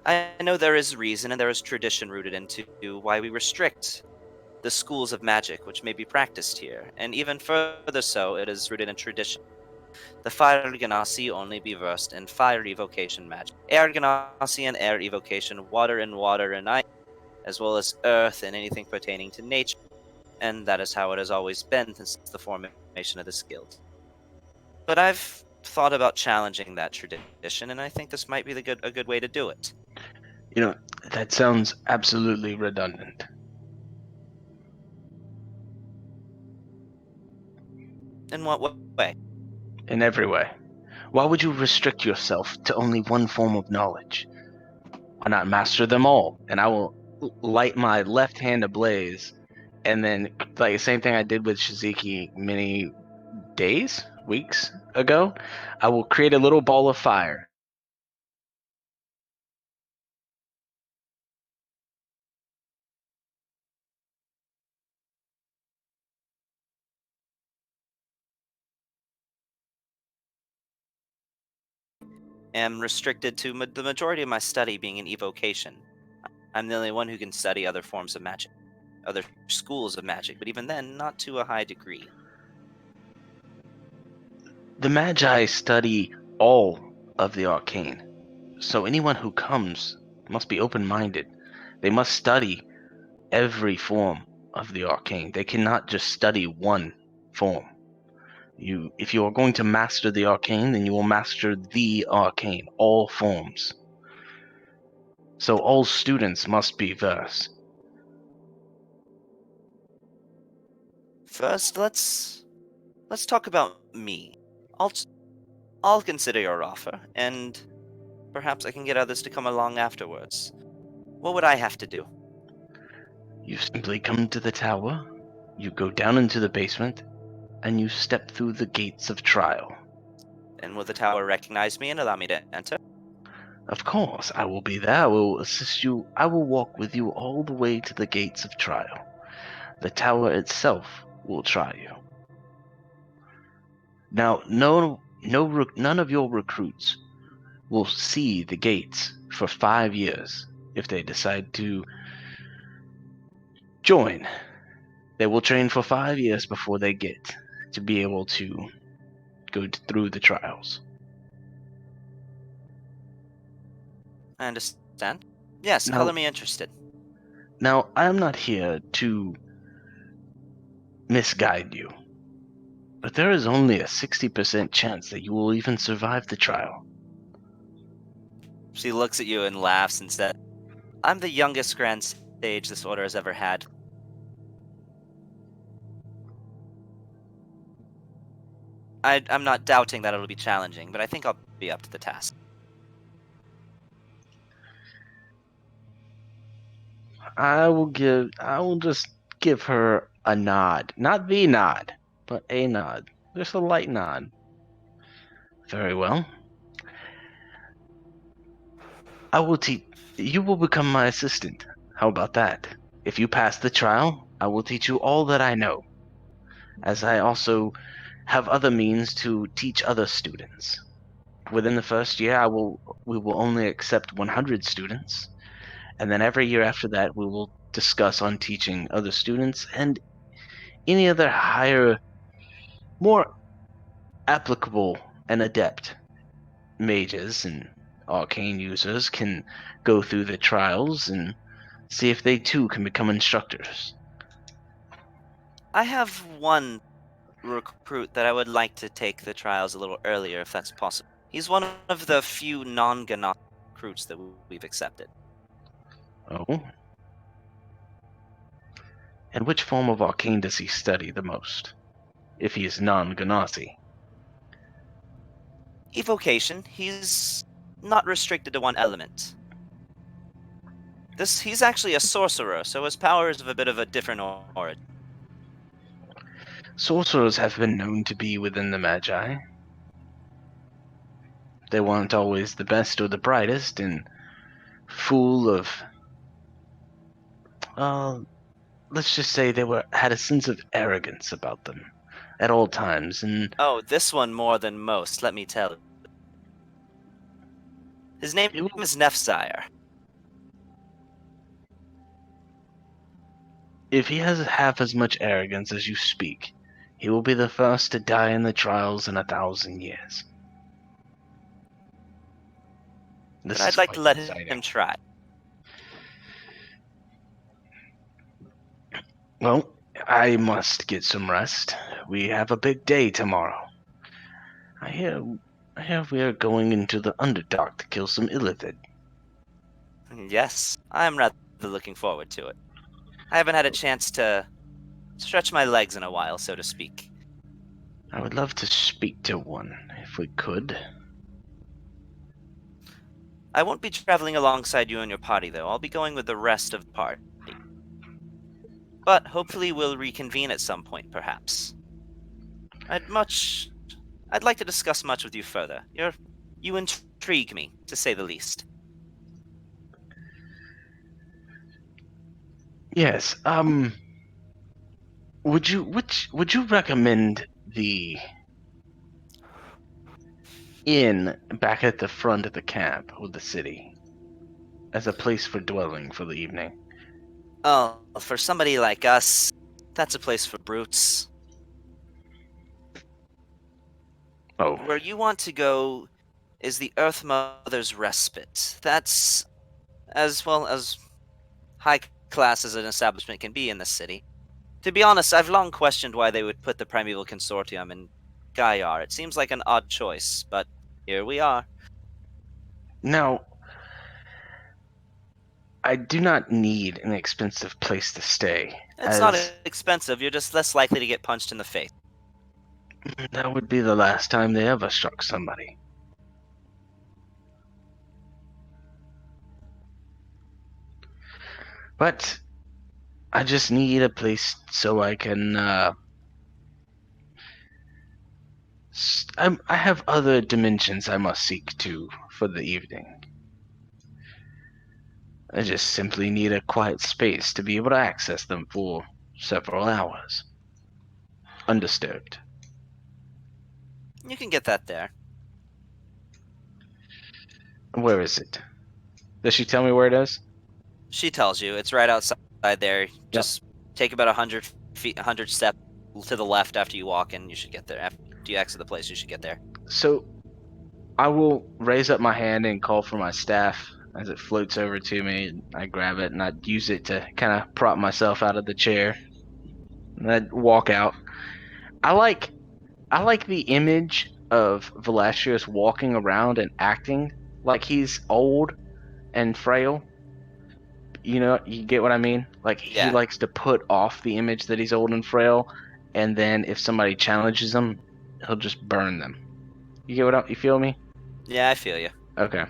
Speaker 1: I know there is reason and there is tradition rooted into why we restrict the schools of magic which may be practiced here, and even further so, it is rooted in tradition. The Fire Ganassi only be versed in fire evocation magic, Air Ganassi and air evocation, water and ice, as well as earth and anything pertaining to nature, and that is how it has always been since the formation of this guild. But I've thought about challenging that tradition, and I think this might be a good way to do it.
Speaker 2: You know, that sounds absolutely redundant.
Speaker 1: In what way?
Speaker 2: In every way. Why would you restrict yourself to only one form of knowledge? Why not master them all? And I will light my left hand ablaze, and then, like the same thing I did with Shiziki many days, weeks ago, I will create a little ball of fire.
Speaker 1: Am restricted to the majority of my study being in evocation. I'm the only one who can study other forms of magic, other schools of magic, but even then, not to a high degree.
Speaker 2: The Magi study all of the arcane, so anyone who comes must be open-minded. They must study every form of the arcane. They cannot just study one form. If you are going to master the arcane, then you will master the arcane, all forms. So all students must be versed.
Speaker 1: First, let's talk about me. I'll I'll consider your offer, and perhaps I can get others to come along afterwards. What would I have to do?
Speaker 2: You simply come to the tower, you go down into the basement, and you step through the gates of trial.
Speaker 1: And will the tower recognize me and allow me to enter?
Speaker 2: Of course, I will be there. I will assist you. I will walk with you all the way to the gates of trial. The tower itself will try you. Now, none of your recruits will see the gates for 5 years if they decide to join. They will train for 5 years before they get to be able to go through the trials.
Speaker 1: I understand. Yes,
Speaker 2: Now-
Speaker 1: color me interested.
Speaker 2: Now, I am not here to misguide you, but there is only a 60% chance that you will even survive the trial.
Speaker 1: She looks at you and laughs and says, I'm the youngest Grand Sage this order has ever had. I'm not doubting that it'll be challenging, but I think I'll be up to the task.
Speaker 2: I will just give her a nod. Not the nod, but a nod. Just a light nod. Very well. I will teach. You will become my assistant. How about that? If you pass the trial, I will teach you all that I know, as I also have other means to teach other students. Within the first year, we will only accept 100 students, and then every year after that, we will discuss on teaching other students and any other higher, more applicable and adept mages and arcane users can go through the trials and see if they too can become instructors.
Speaker 1: I have one recruit that I would like to take the trials a little earlier, if that's possible. He's one of the few non-Gnostic recruits that we've accepted.
Speaker 2: Oh? And which form of arcane does he study the most, if he is non-Ganassi?
Speaker 1: Evocation, he's not restricted to one element. He's actually a sorcerer, so his power is of a bit of a different origin.
Speaker 2: Sorcerers have been known to be within the Magi. They weren't always the best or the brightest, and full of, let's just say they had a sense of arrogance about them at all times, and
Speaker 1: Oh, this one more than most, let me tell you. His name is Nefsire.
Speaker 2: if he has half as much arrogance as you speak, he will be the first to die in the trials in 1,000 years. This
Speaker 1: But I'd
Speaker 2: is
Speaker 1: like
Speaker 2: quite
Speaker 1: to let
Speaker 2: exciting.
Speaker 1: him try.
Speaker 2: Well, I must get some rest. We have a big day tomorrow. I hear we are going into the Underdark to kill some Illithid.
Speaker 1: Yes, I'm rather looking forward to it. I haven't had a chance to stretch my legs in a while, so to speak.
Speaker 2: I would love to speak to one, if we could.
Speaker 1: I won't be traveling alongside you and your party, though. I'll be going with the rest of the party. But hopefully we'll reconvene at some point, perhaps. I'd like to discuss much with you further. You intrigue me, to say the least.
Speaker 2: Yes, would you recommend the inn back at the front of the camp or the city as a place for dwelling for the evening?
Speaker 1: Oh, for somebody like us, that's a place for brutes.
Speaker 2: Oh,
Speaker 1: Where you want to go is the Earth Mother's Respite. That's as well as high class as an establishment can be in the city. To be honest, I've long questioned why they would put the Primeval Consortium in Gayar. It seems like an odd choice, but here we are.
Speaker 2: now I do not need an expensive place to stay,
Speaker 1: It's not
Speaker 2: as
Speaker 1: expensive, you're just less likely to get punched in the face.
Speaker 2: that would be the last time they ever struck somebody. But I just need a place so I can, I have other dimensions I must seek to for the evening. I just simply need a quiet space to be able to access them for several hours. Undisturbed.
Speaker 1: You can get that there.
Speaker 2: Where is it? Does she tell me where it is?
Speaker 1: She tells you it's right outside there. Just take about 100 feet, 100 steps to the left after you walk in. You should get there. After you exit the place, you should get there.
Speaker 2: So I will raise up my hand and call for my staff as it floats over to me. I grab it and I use it to kind of prop myself out of the chair. And I walk out. I like the image of Valastrios walking around and acting like he's old and frail. You know, you get what I mean? Like he
Speaker 1: Yeah.
Speaker 2: likes to put off the image that he's old and frail, and then if somebody challenges him, he'll just burn them. You get you feel me?
Speaker 1: Yeah, I feel you.
Speaker 2: Okay.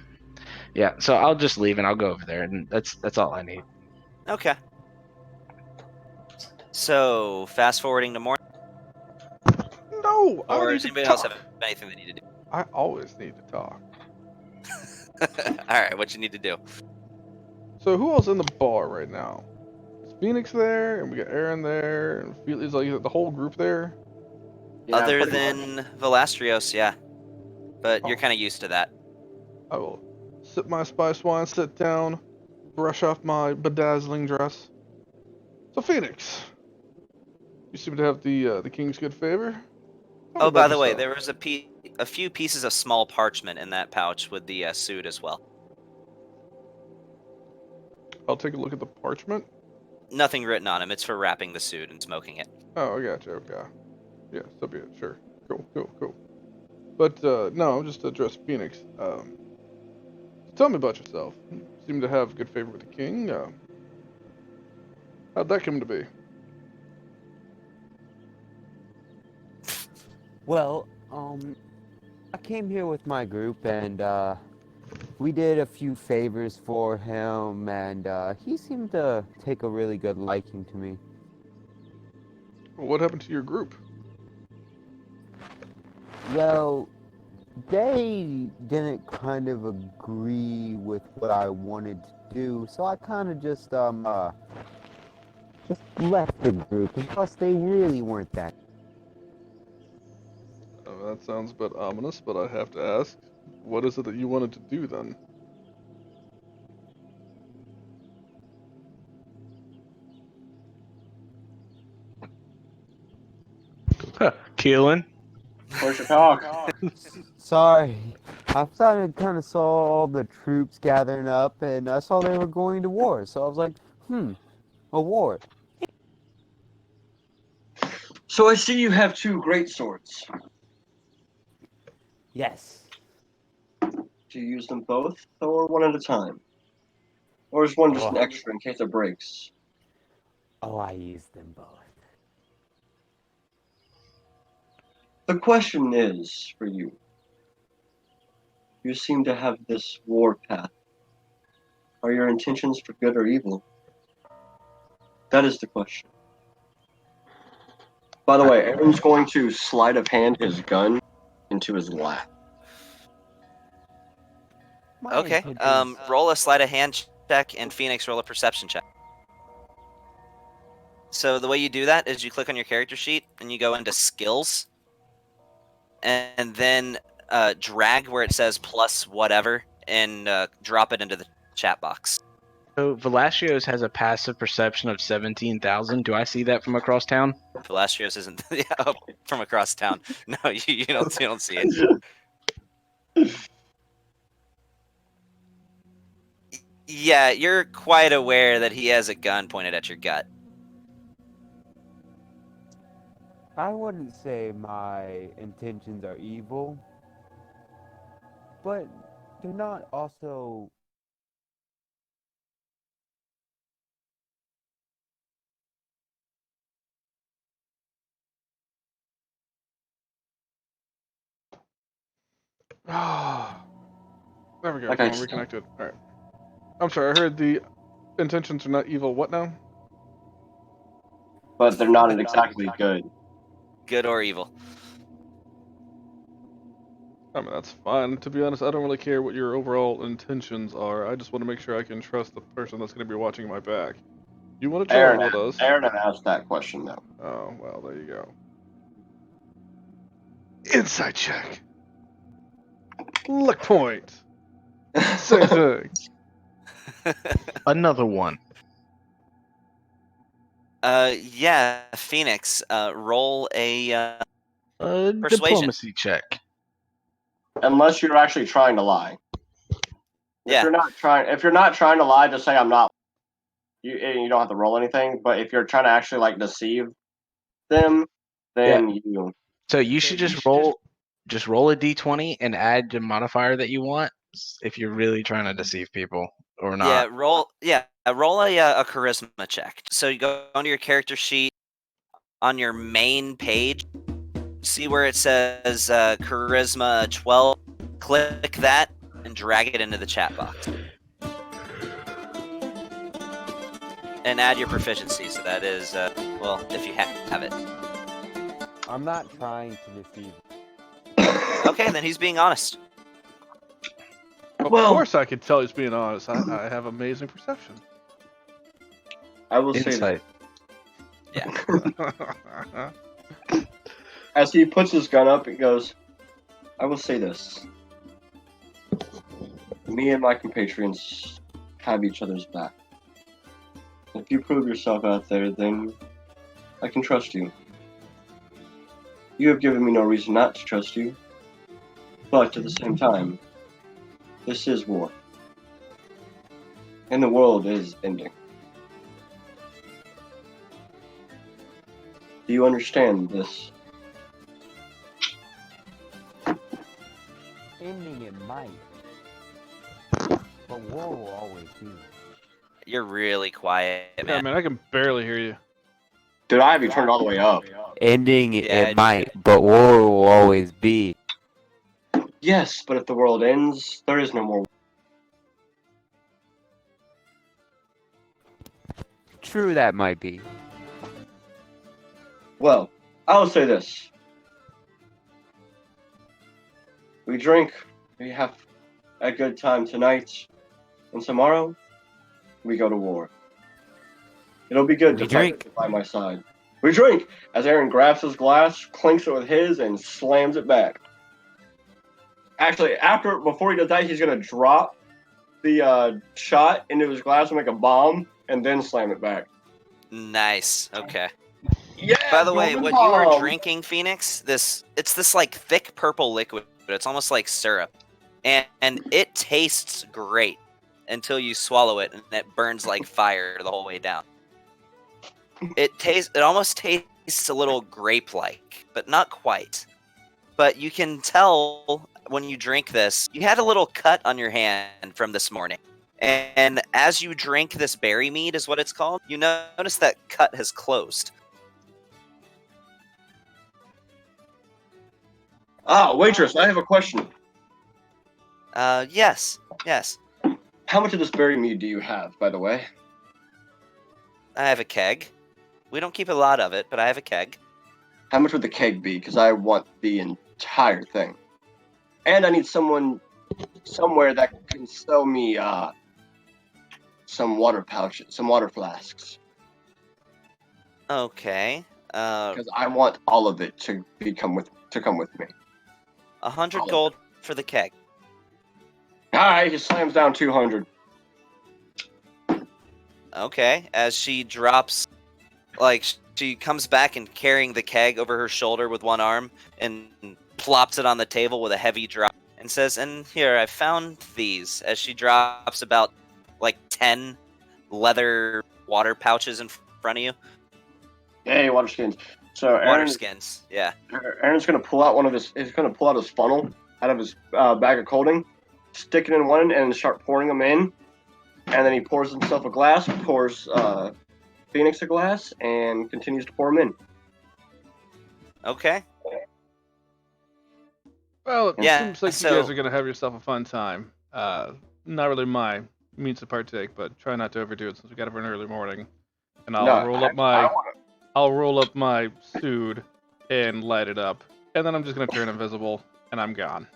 Speaker 2: Yeah, so I'll just leave and I'll go over there, and that's all I need.
Speaker 1: Okay. So, fast forwarding to morning,
Speaker 6: No, I
Speaker 1: or
Speaker 6: need
Speaker 1: does
Speaker 6: to
Speaker 1: anybody
Speaker 6: talk.
Speaker 1: else have anything they need to do?
Speaker 6: I always need to talk.
Speaker 1: Alright, what you need to do.
Speaker 6: So who else in the bar right now? Is Phoenix there, and we got Aaron there, and Felix, like the whole group there.
Speaker 4: Yeah,
Speaker 1: Other
Speaker 4: pretty much.
Speaker 1: than Valastrios, yeah. But you're
Speaker 6: Oh.
Speaker 1: kind of used to that.
Speaker 6: I will sip my spice wine, sit down, brush off my bedazzling dress. So Phoenix, you seem to have the king's good favor. Tell me
Speaker 1: Oh, by
Speaker 6: about
Speaker 1: the way,
Speaker 6: yourself.
Speaker 1: there was a few pieces of small parchment in that pouch with the suit as well.
Speaker 6: I'll take a look at the parchment.
Speaker 1: Nothing written on him. It's for wrapping the suit and smoking it.
Speaker 6: Oh, I gotcha. Okay. Yeah, so be it. Sure. Cool. But no, I'm just address Phoenix. Tell me about yourself. You seem to have good favor with the king. How'd that come to be?
Speaker 3: Well, I came here with my group and we did a few favors for him, and he seemed to take a really good liking to me.
Speaker 6: What happened to your group?
Speaker 3: Well, they didn't kind of agree with what I wanted to do, so I kind of just left the group. And plus, they really weren't that.
Speaker 6: That sounds a bit ominous, but I have to ask, what is it that you wanted to do then?
Speaker 2: Killing.
Speaker 4: Where's your talk?
Speaker 3: Sorry, I thought I kind of saw all the troops gathering up, and I saw they were going to war. So I was like, a war.
Speaker 4: So I see you have two great swords.
Speaker 3: Yes.
Speaker 4: Do you use them both, or one at a time? Or is one just an
Speaker 3: Oh.
Speaker 4: extra in case it breaks?
Speaker 3: Oh, I used them both.
Speaker 4: The question is, for you, you seem to have this war path. Are your intentions for good or evil? That is the question. By the way, Aaron's going to sleight of hand his gun into his lap.
Speaker 3: My
Speaker 1: Okay.
Speaker 3: intentions-
Speaker 1: Roll a sleight of hand check, and Phoenix roll a perception check. So the way you do that is you click on your character sheet and you go into skills, and then drag where it says plus whatever and drop it into the chat box.
Speaker 2: So Velasios has a passive perception of 17,000. Do I see that from across town?
Speaker 1: Palacios isn't up from across town. No, you don't see it. Yeah, you're quite aware that he has a gun pointed at your gut.
Speaker 3: I wouldn't say my intentions are evil, but they're not also.
Speaker 6: Ah, there we go.
Speaker 4: Like
Speaker 6: Come
Speaker 4: I
Speaker 6: on,
Speaker 4: said.
Speaker 6: reconnected. All right. I'm sorry. I heard the intentions are not evil. What now?
Speaker 4: But they're not exactly good.
Speaker 1: Good or evil.
Speaker 6: I mean, that's fine. To be honest, I don't really care what your overall intentions are. I just want to make sure I can trust the person that's going to be watching my back. You want to travel with us?
Speaker 4: Aaron asked that question though.
Speaker 6: Oh, well, there you go. Insight check. Luck point. Same thing.
Speaker 2: Another one.
Speaker 1: Yeah, Phoenix. Roll a persuasion.
Speaker 2: Diplomacy check.
Speaker 4: Unless you're actually trying to lie. If
Speaker 1: Yeah.
Speaker 4: you're not trying to lie, just say I'm not. You don't have to roll anything. But if you're trying to actually like deceive them, then you.
Speaker 2: So you should just roll a d20 and add the modifier that you want if you're really trying to deceive people or not.
Speaker 1: Roll a charisma check. So you go onto your character sheet on your main page. See where it says charisma 12. Click that and drag it into the chat box. And add your proficiency. So that is, if you have it.
Speaker 3: I'm not trying to deceive.
Speaker 1: Okay, then he's being honest.
Speaker 6: Of
Speaker 4: Well-
Speaker 6: course, I could tell he's being honest. I have amazing perception.
Speaker 4: I will say
Speaker 2: Insight.
Speaker 1: Yeah.
Speaker 4: as he puts his gun up, he goes, I will say this. Me and my compatriots have each other's back. If you prove yourself out there, then I can trust you. You have given me no reason not to trust you. But at the same time, this is war. And the world is ending. Do you understand this?
Speaker 3: Ending it might, but war will always be.
Speaker 1: You're really quiet,
Speaker 6: Yeah,
Speaker 1: man.
Speaker 6: man, I can barely hear you.
Speaker 4: Dude, I have you turned all the way up.
Speaker 3: Ending
Speaker 1: Yeah,
Speaker 3: it might, but war will always be.
Speaker 4: Yes, but if the world ends, there is no more.
Speaker 3: True, that might be.
Speaker 4: Well, I'll say this. We drink, we have a good time tonight, and tomorrow, we go to war. It'll be good
Speaker 3: We
Speaker 4: to
Speaker 3: drink.
Speaker 4: fight by my side. We drink, as Aaron grabs his glass, clinks it with his, and slams it back. Actually, before he does that, he's gonna drop the shot into his glass and make a bomb, and then slam it back.
Speaker 1: Nice. Okay.
Speaker 4: Yeah.
Speaker 1: By the way,
Speaker 4: golden
Speaker 1: what you were
Speaker 4: bomb!
Speaker 1: drinking, Phoenix, it's this like thick purple liquid. It's almost like syrup, and it tastes great until you swallow it, and it burns like fire the whole way down. It almost tastes a little grape-like, but not quite. But you can tell when you drink this, you had a little cut on your hand from this morning. And as you drink this berry mead, is what it's called, you notice that cut has closed.
Speaker 4: Ah, waitress, I have a question.
Speaker 1: Yes.
Speaker 4: How much of this berry mead do you have, by the way?
Speaker 1: I have a keg. We don't keep a lot of it, but I have a keg.
Speaker 4: How much would the keg be? Because I want the entire thing. And I need somewhere that can sell me some water pouches, some water flasks.
Speaker 1: Okay.
Speaker 4: Because I want all of it to come with me.
Speaker 1: 100 gold for the keg.
Speaker 4: Alright, he slams down 200.
Speaker 1: Okay. As she drops, like, she comes back and carrying the keg over her shoulder with one arm and plops it on the table with a heavy drop and says, "And here, I found these," as she drops about, like, 10 leather water pouches in front of you.
Speaker 4: Hey, water skins. So
Speaker 1: Water skins, yeah.
Speaker 4: Aaron's gonna pull out he's gonna pull out his funnel out of his bag of colding, stick it in one, and start pouring them in. And then he pours himself a glass, pours Phoenix a glass, and continues to pour them in.
Speaker 1: Okay.
Speaker 6: Well, it
Speaker 1: Yeah,
Speaker 6: seems like you
Speaker 1: so-
Speaker 6: guys are gonna have yourself a fun time. Not really my means to partake, but try not to overdo it since we got up an early morning. And I'll roll up my suit and light it up, and then I'm just gonna turn invisible, and I'm gone.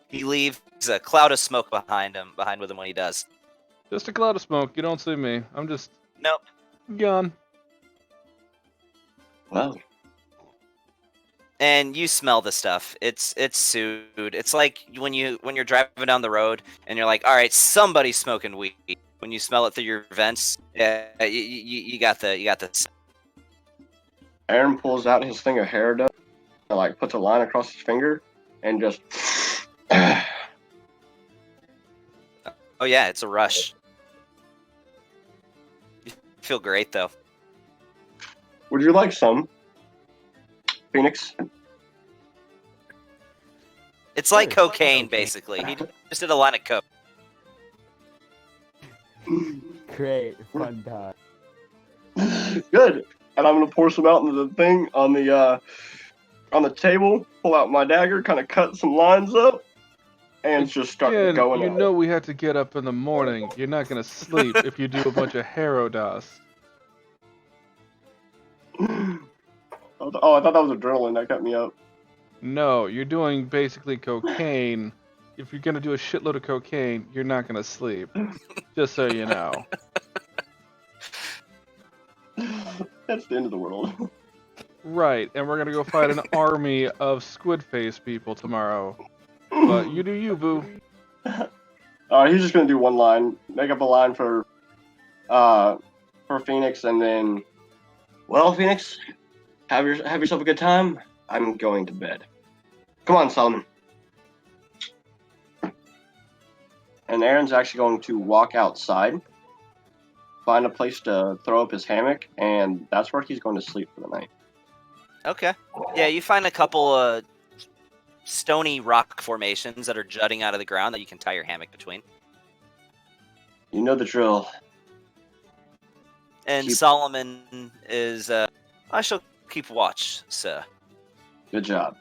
Speaker 1: He leaves a cloud of smoke behind with him when he does.
Speaker 6: Just a cloud of smoke. You don't see me. I'm just
Speaker 1: Nope.
Speaker 6: gone.
Speaker 4: Well,
Speaker 1: And you smell the stuff. It's sued. It's like when you're driving down the road and you're like, all right, somebody's smoking weed. When you smell it through your vents, yeah, you got the.
Speaker 4: Aaron pulls out his thing of hair dust, and like puts a line across his finger, and just.
Speaker 1: Oh yeah, it's a rush. You feel great though.
Speaker 4: Would you like some, Phoenix?
Speaker 1: It's like cocaine, basically. He just did a line of coke.
Speaker 3: Great, fun time.
Speaker 4: Good. And I'm gonna pour some out into the thing on the table. Pull out my dagger, kind of cut some lines up, and just start
Speaker 6: Again,
Speaker 4: going.
Speaker 6: you
Speaker 4: at
Speaker 6: know we have to get up in the morning. You're not gonna sleep if you do a bunch of harrow dust.
Speaker 4: it. Oh, I thought that was adrenaline that kept me up.
Speaker 6: No, you're doing basically cocaine. If you're gonna do a shitload of cocaine, you're not gonna sleep. Just so you know.
Speaker 4: That's the end of the world.
Speaker 6: Right, and we're gonna go fight an army of squid face people tomorrow. But you do you, boo.
Speaker 4: He's just gonna do one line, make up a line for Phoenix, and then, well, Phoenix, have yourself a good time. I'm going to bed. Come on, Solomon. And Aaron's actually going to walk outside, find a place to throw up his hammock, and that's where he's going to sleep for the night.
Speaker 1: Okay. Yeah, you find a couple stony rock formations that are jutting out of the ground that you can tie your hammock between.
Speaker 4: You know the drill.
Speaker 1: And
Speaker 4: Keep-
Speaker 1: Solomon is, I shall keep watch, sir.
Speaker 4: Good job.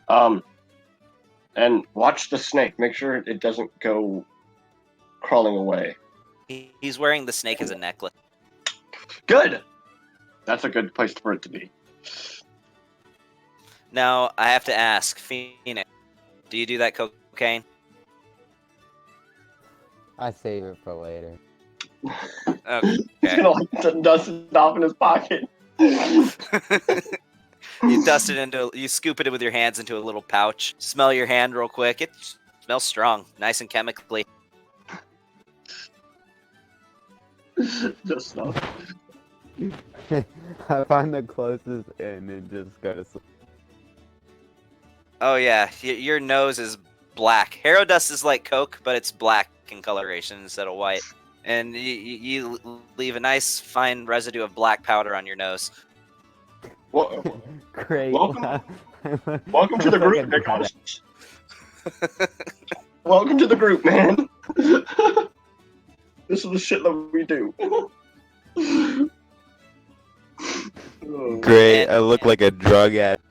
Speaker 4: And watch the snake. Make sure it doesn't go crawling away.
Speaker 1: He's wearing the snake as a necklace.
Speaker 4: Good. That's a good place for it to be.
Speaker 1: Now, I have to ask, Phoenix, do you do that cocaine?
Speaker 3: I save it for later.
Speaker 1: Okay.
Speaker 4: He's gonna like dust it off in his pocket.
Speaker 1: You dust it you scoop it with your hands into a little pouch. Smell your hand real quick. It smells strong, nice and chemically.
Speaker 4: Just stuff.
Speaker 3: I find the closest inn and just go to sleep.
Speaker 1: Oh yeah, your nose is black. Harrow dust is like Coke, but it's black in coloration instead of white. And you leave a nice fine residue of black powder on your nose.
Speaker 4: Well,
Speaker 3: Great.
Speaker 4: welcome to the group, Nicholas. Welcome to the group, man. This is the shit that we do.
Speaker 7: Great. I look like a drug addict.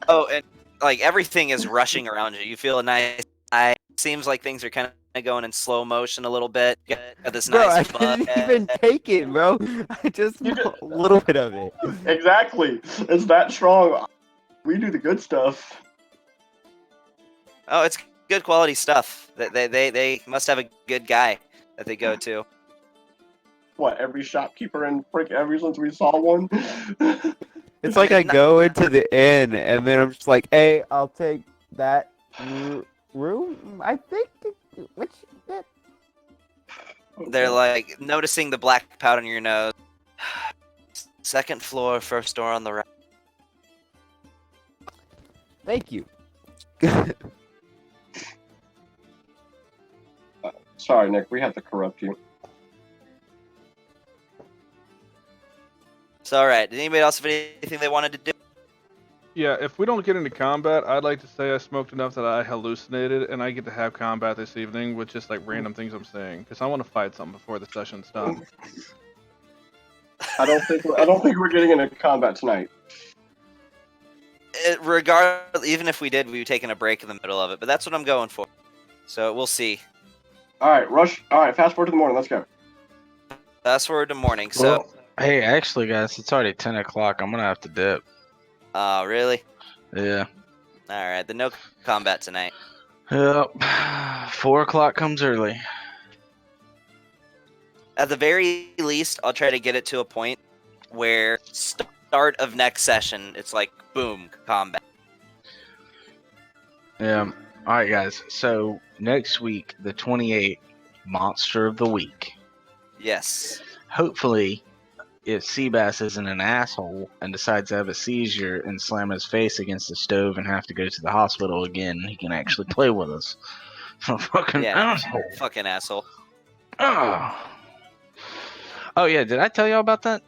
Speaker 1: Oh, and like everything is rushing around you. You feel a nice high. Seems like things are kind of going in slow motion a little bit. You got this
Speaker 3: Bro,
Speaker 1: nice
Speaker 3: I didn't even take it, bro. I just smelled a little bit of it.
Speaker 4: Exactly. It's that strong. We do the good stuff.
Speaker 1: Oh, it's good quality stuff. They must have a good guy that they go to.
Speaker 4: What, every shopkeeper in Frick Everlands we saw one?
Speaker 7: It's like I go into the inn and then I'm just like,
Speaker 3: Hey, I'll take that room. I think. Which?
Speaker 1: They're like noticing the black powder on your nose. Second floor, first door on the right.
Speaker 3: Thank you.
Speaker 4: Sorry, Nick, we have to corrupt you.
Speaker 1: It's all right. Did anybody else have anything they wanted to do?
Speaker 6: Yeah, if we don't get into combat, I'd like to say I smoked enough that I hallucinated, and I get to have combat this evening with just like random things I'm saying, because I want to fight something before the session's done.
Speaker 4: I don't think we're getting into combat tonight.
Speaker 1: Regardless, even if we did, we would taking a break in the middle of it. But that's what I'm going for. So we'll see.
Speaker 4: All right, rush. All right, fast forward to the morning. Let's go.
Speaker 1: Fast forward to morning. So,
Speaker 2: Well, hey, actually, guys, it's already 10 o'clock. I'm going to have to dip.
Speaker 1: really?
Speaker 2: Yeah.
Speaker 1: All right. Then no combat tonight.
Speaker 2: Yep. 4 o'clock comes early.
Speaker 1: At the very least, I'll try to get it to a point where start of next session, it's like boom, combat.
Speaker 2: Yeah. All right, guys. So next week, the 28th, Monster of the Week.
Speaker 1: Yes.
Speaker 2: Hopefully, if Seabass isn't an asshole and decides to have a seizure and slam his face against the stove and have to go to the hospital again, he can actually play with us. Fucking
Speaker 1: Yeah.
Speaker 2: asshole.
Speaker 1: Fucking asshole.
Speaker 2: Oh, yeah. Did I tell y'all about that?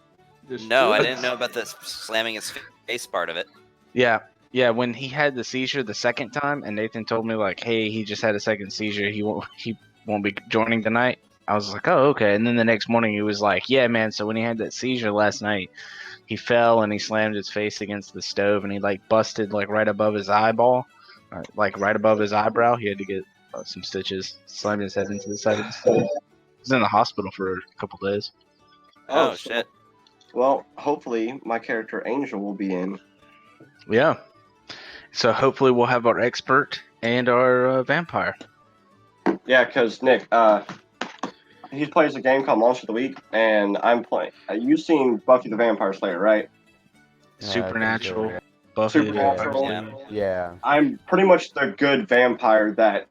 Speaker 6: Just
Speaker 1: No,
Speaker 6: do
Speaker 1: I
Speaker 6: it.
Speaker 1: didn't know about the slamming his face part of it.
Speaker 2: Yeah. Yeah, when he had the seizure the second time, and Nathan told me like, "Hey, he just had a second seizure. He won't be joining tonight." I was like, "Oh, okay." And then the next morning, he was like, "Yeah, man. So when he had that seizure last night, he fell and he slammed his face against the stove, and he like busted like right above his eyeball, like right above his eyebrow. He had to get some stitches. Slammed his head into the side of the stove. He was in the hospital for a couple days."
Speaker 1: Oh,
Speaker 4: so-
Speaker 1: shit.
Speaker 4: Well, hopefully my character Angel will be in.
Speaker 2: Yeah. So hopefully we'll have our expert and our vampire.
Speaker 4: Yeah, because Nick, he plays a game called Monster of the Week, and I'm playing. You've seen Buffy the Vampire Slayer, right?
Speaker 2: Supernatural,
Speaker 3: Yeah.
Speaker 2: Buffy the
Speaker 4: Supernatural.
Speaker 2: Vampire Slayer.
Speaker 3: Yeah.
Speaker 4: I'm pretty much the good vampire that,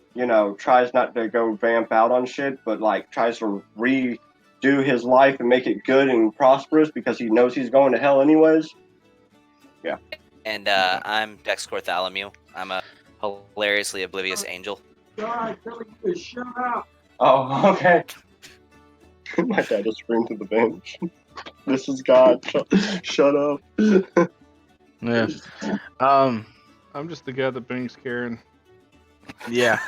Speaker 4: tries not to go vamp out on shit, but like tries to redo his life and make it good and prosperous because he knows he's going to hell anyways. Yeah.
Speaker 1: And I'm Dex Cortholomew. I'm a hilariously oblivious angel.
Speaker 4: Oh, okay. My dad just screamed to the bench. This is God. Shut up.
Speaker 2: Yeah. Um.
Speaker 6: I'm just the guy that bangs Karen.
Speaker 2: Yeah.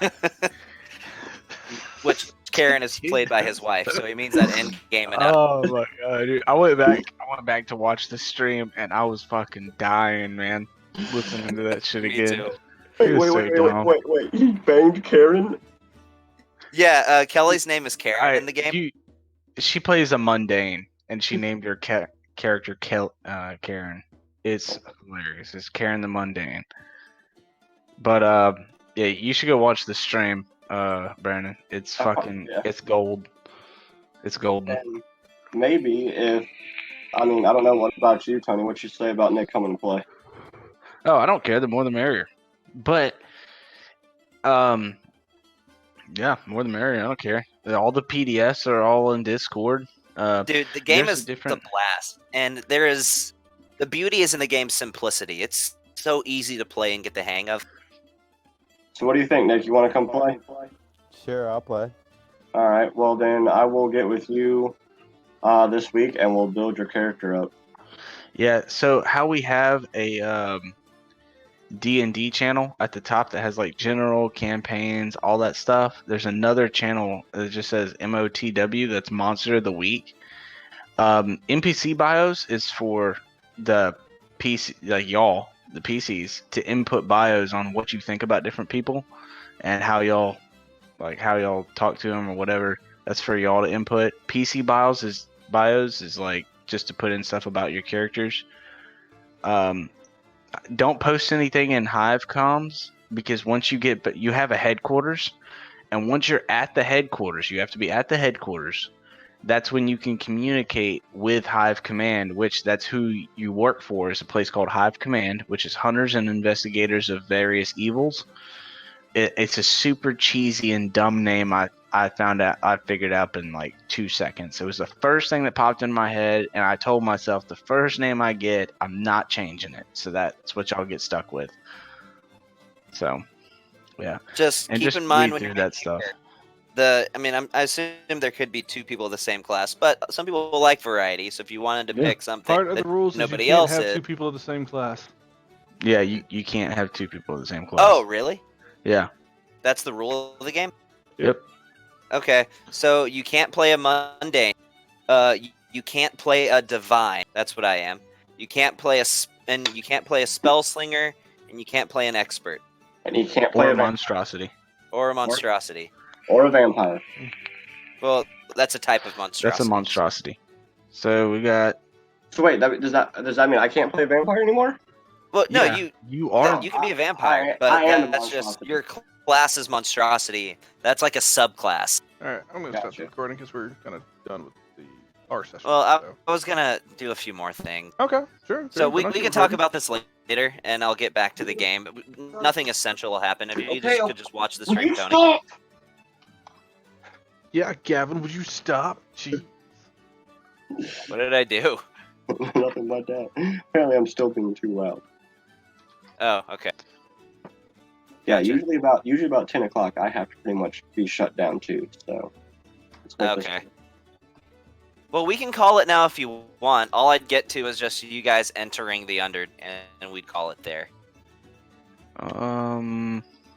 Speaker 1: Which Karen is played by his wife, so he means that in game enough.
Speaker 2: Oh my god, dude. I went back to watch the stream and I was fucking dying, man. Listening to that shit
Speaker 1: Me
Speaker 2: again.
Speaker 1: too.
Speaker 2: It was so dumb.
Speaker 4: Wait. He banged Karen?
Speaker 1: Yeah, Kelly's name is Karen in the game.
Speaker 2: She plays a mundane, and she named her character Karen. It's hilarious. It's Karen the Mundane. But yeah, you should go watch the stream, Brandon. It's fucking,
Speaker 4: yeah.
Speaker 2: it's gold. It's golden.
Speaker 4: And maybe if, I don't know what about you, Tony. What you say about Nick coming to play?
Speaker 2: Oh, I don't care. The more the merrier. But yeah, more the merrier. I don't care. All the PDFs are all in Discord.
Speaker 1: Dude, the game
Speaker 2: there's
Speaker 1: is
Speaker 2: a different-
Speaker 1: the blast, and the beauty is in the game's simplicity. It's so easy to play and get the hang of.
Speaker 4: So what do you think, Nick? You want to come play?
Speaker 3: Sure, I'll play.
Speaker 4: All right. Well, then I will get with you this week, and we'll build your character up.
Speaker 2: Yeah. So how we have a D&D channel at the top that has like general campaigns, all that stuff. There's another channel that just says MOTW. That's Monster of the Week. NPC bios is for the PC, like y'all, the PCs, to input bios on what you think about different people and how y'all talk to them or whatever. That's for y'all to input. PC bios is like just to put in stuff about your characters. Don't post anything in Hive comms because once you have a headquarters, and once you're at the headquarters, you have to be at the headquarters. That's when you can communicate with Hive Command, which that's who you work for. Is a place called Hive Command, which is hunters and investigators of various evils. It's a super cheesy and dumb name. I figured out in like 2 seconds. It was the first thing that popped in my head, and I told myself the first name I get, I'm not changing it. So that's what y'all get stuck with. So, yeah.
Speaker 1: Just
Speaker 2: And
Speaker 1: keep
Speaker 2: just
Speaker 1: in mind
Speaker 2: read
Speaker 1: when
Speaker 2: through
Speaker 1: you're
Speaker 2: that stuff.
Speaker 1: I assume there could be two people of the same class, but some people like variety. So if you wanted to
Speaker 2: Yeah.
Speaker 1: pick something
Speaker 6: Part of
Speaker 1: that
Speaker 6: the rules is you
Speaker 1: nobody
Speaker 6: can't
Speaker 1: else
Speaker 6: have
Speaker 1: is,
Speaker 6: two people of the same class.
Speaker 2: Yeah, you can't have two people of the same class.
Speaker 1: oh really?
Speaker 2: Yeah.
Speaker 1: That's the rule of the game.
Speaker 2: Yep.
Speaker 1: Okay, so you can't play a mundane. You can't play a divine. That's what I am. You can't play you can't play a spell slinger, and you can't play an expert
Speaker 4: And he can't play
Speaker 2: Or a
Speaker 4: a
Speaker 2: monstrosity.
Speaker 1: or a monstrosity.
Speaker 4: or a vampire.
Speaker 1: Well, that's a type of monstrosity.
Speaker 2: That's a monstrosity. So we got.
Speaker 4: So wait, does that mean I can't play a vampire anymore?
Speaker 1: Well, no,
Speaker 2: Yeah, you are.
Speaker 1: you can be a vampire,
Speaker 4: I am a
Speaker 1: that's just
Speaker 4: monstrosity.
Speaker 1: your class is monstrosity. That's like a subclass.
Speaker 6: All right, I'm gonna stop the
Speaker 4: Gotcha.
Speaker 6: recording because we're kind of done with our session.
Speaker 1: Well,
Speaker 6: so.
Speaker 1: I was gonna do a few more things.
Speaker 6: Okay, sure.
Speaker 1: So we
Speaker 6: but I
Speaker 1: can
Speaker 6: keep
Speaker 1: talk
Speaker 6: recording.
Speaker 1: about this later, and I'll get back to the game. Nothing essential will happen if you
Speaker 4: Okay,
Speaker 1: could just watch the
Speaker 4: Will
Speaker 1: stream,
Speaker 4: you
Speaker 1: Tony.
Speaker 4: stop?
Speaker 6: Yeah, Gavin, would you stop? Gee.
Speaker 1: What did I do?
Speaker 4: Nothing but that. Apparently, I'm still being too loud.
Speaker 1: Oh, okay.
Speaker 4: Yeah,
Speaker 1: Gotcha.
Speaker 4: usually about 10 o'clock, I have to pretty much be shut down too. So. let's make this-
Speaker 1: Okay. Well, we can call it now if you want. All I'd get to is just you guys entering the under, and we'd call it there.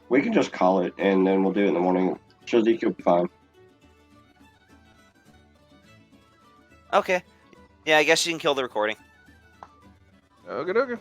Speaker 4: We can just call it, and then we'll do it in the morning. Shazik will be fine.
Speaker 1: Okay. Yeah, I guess you can kill the recording.
Speaker 6: Okay.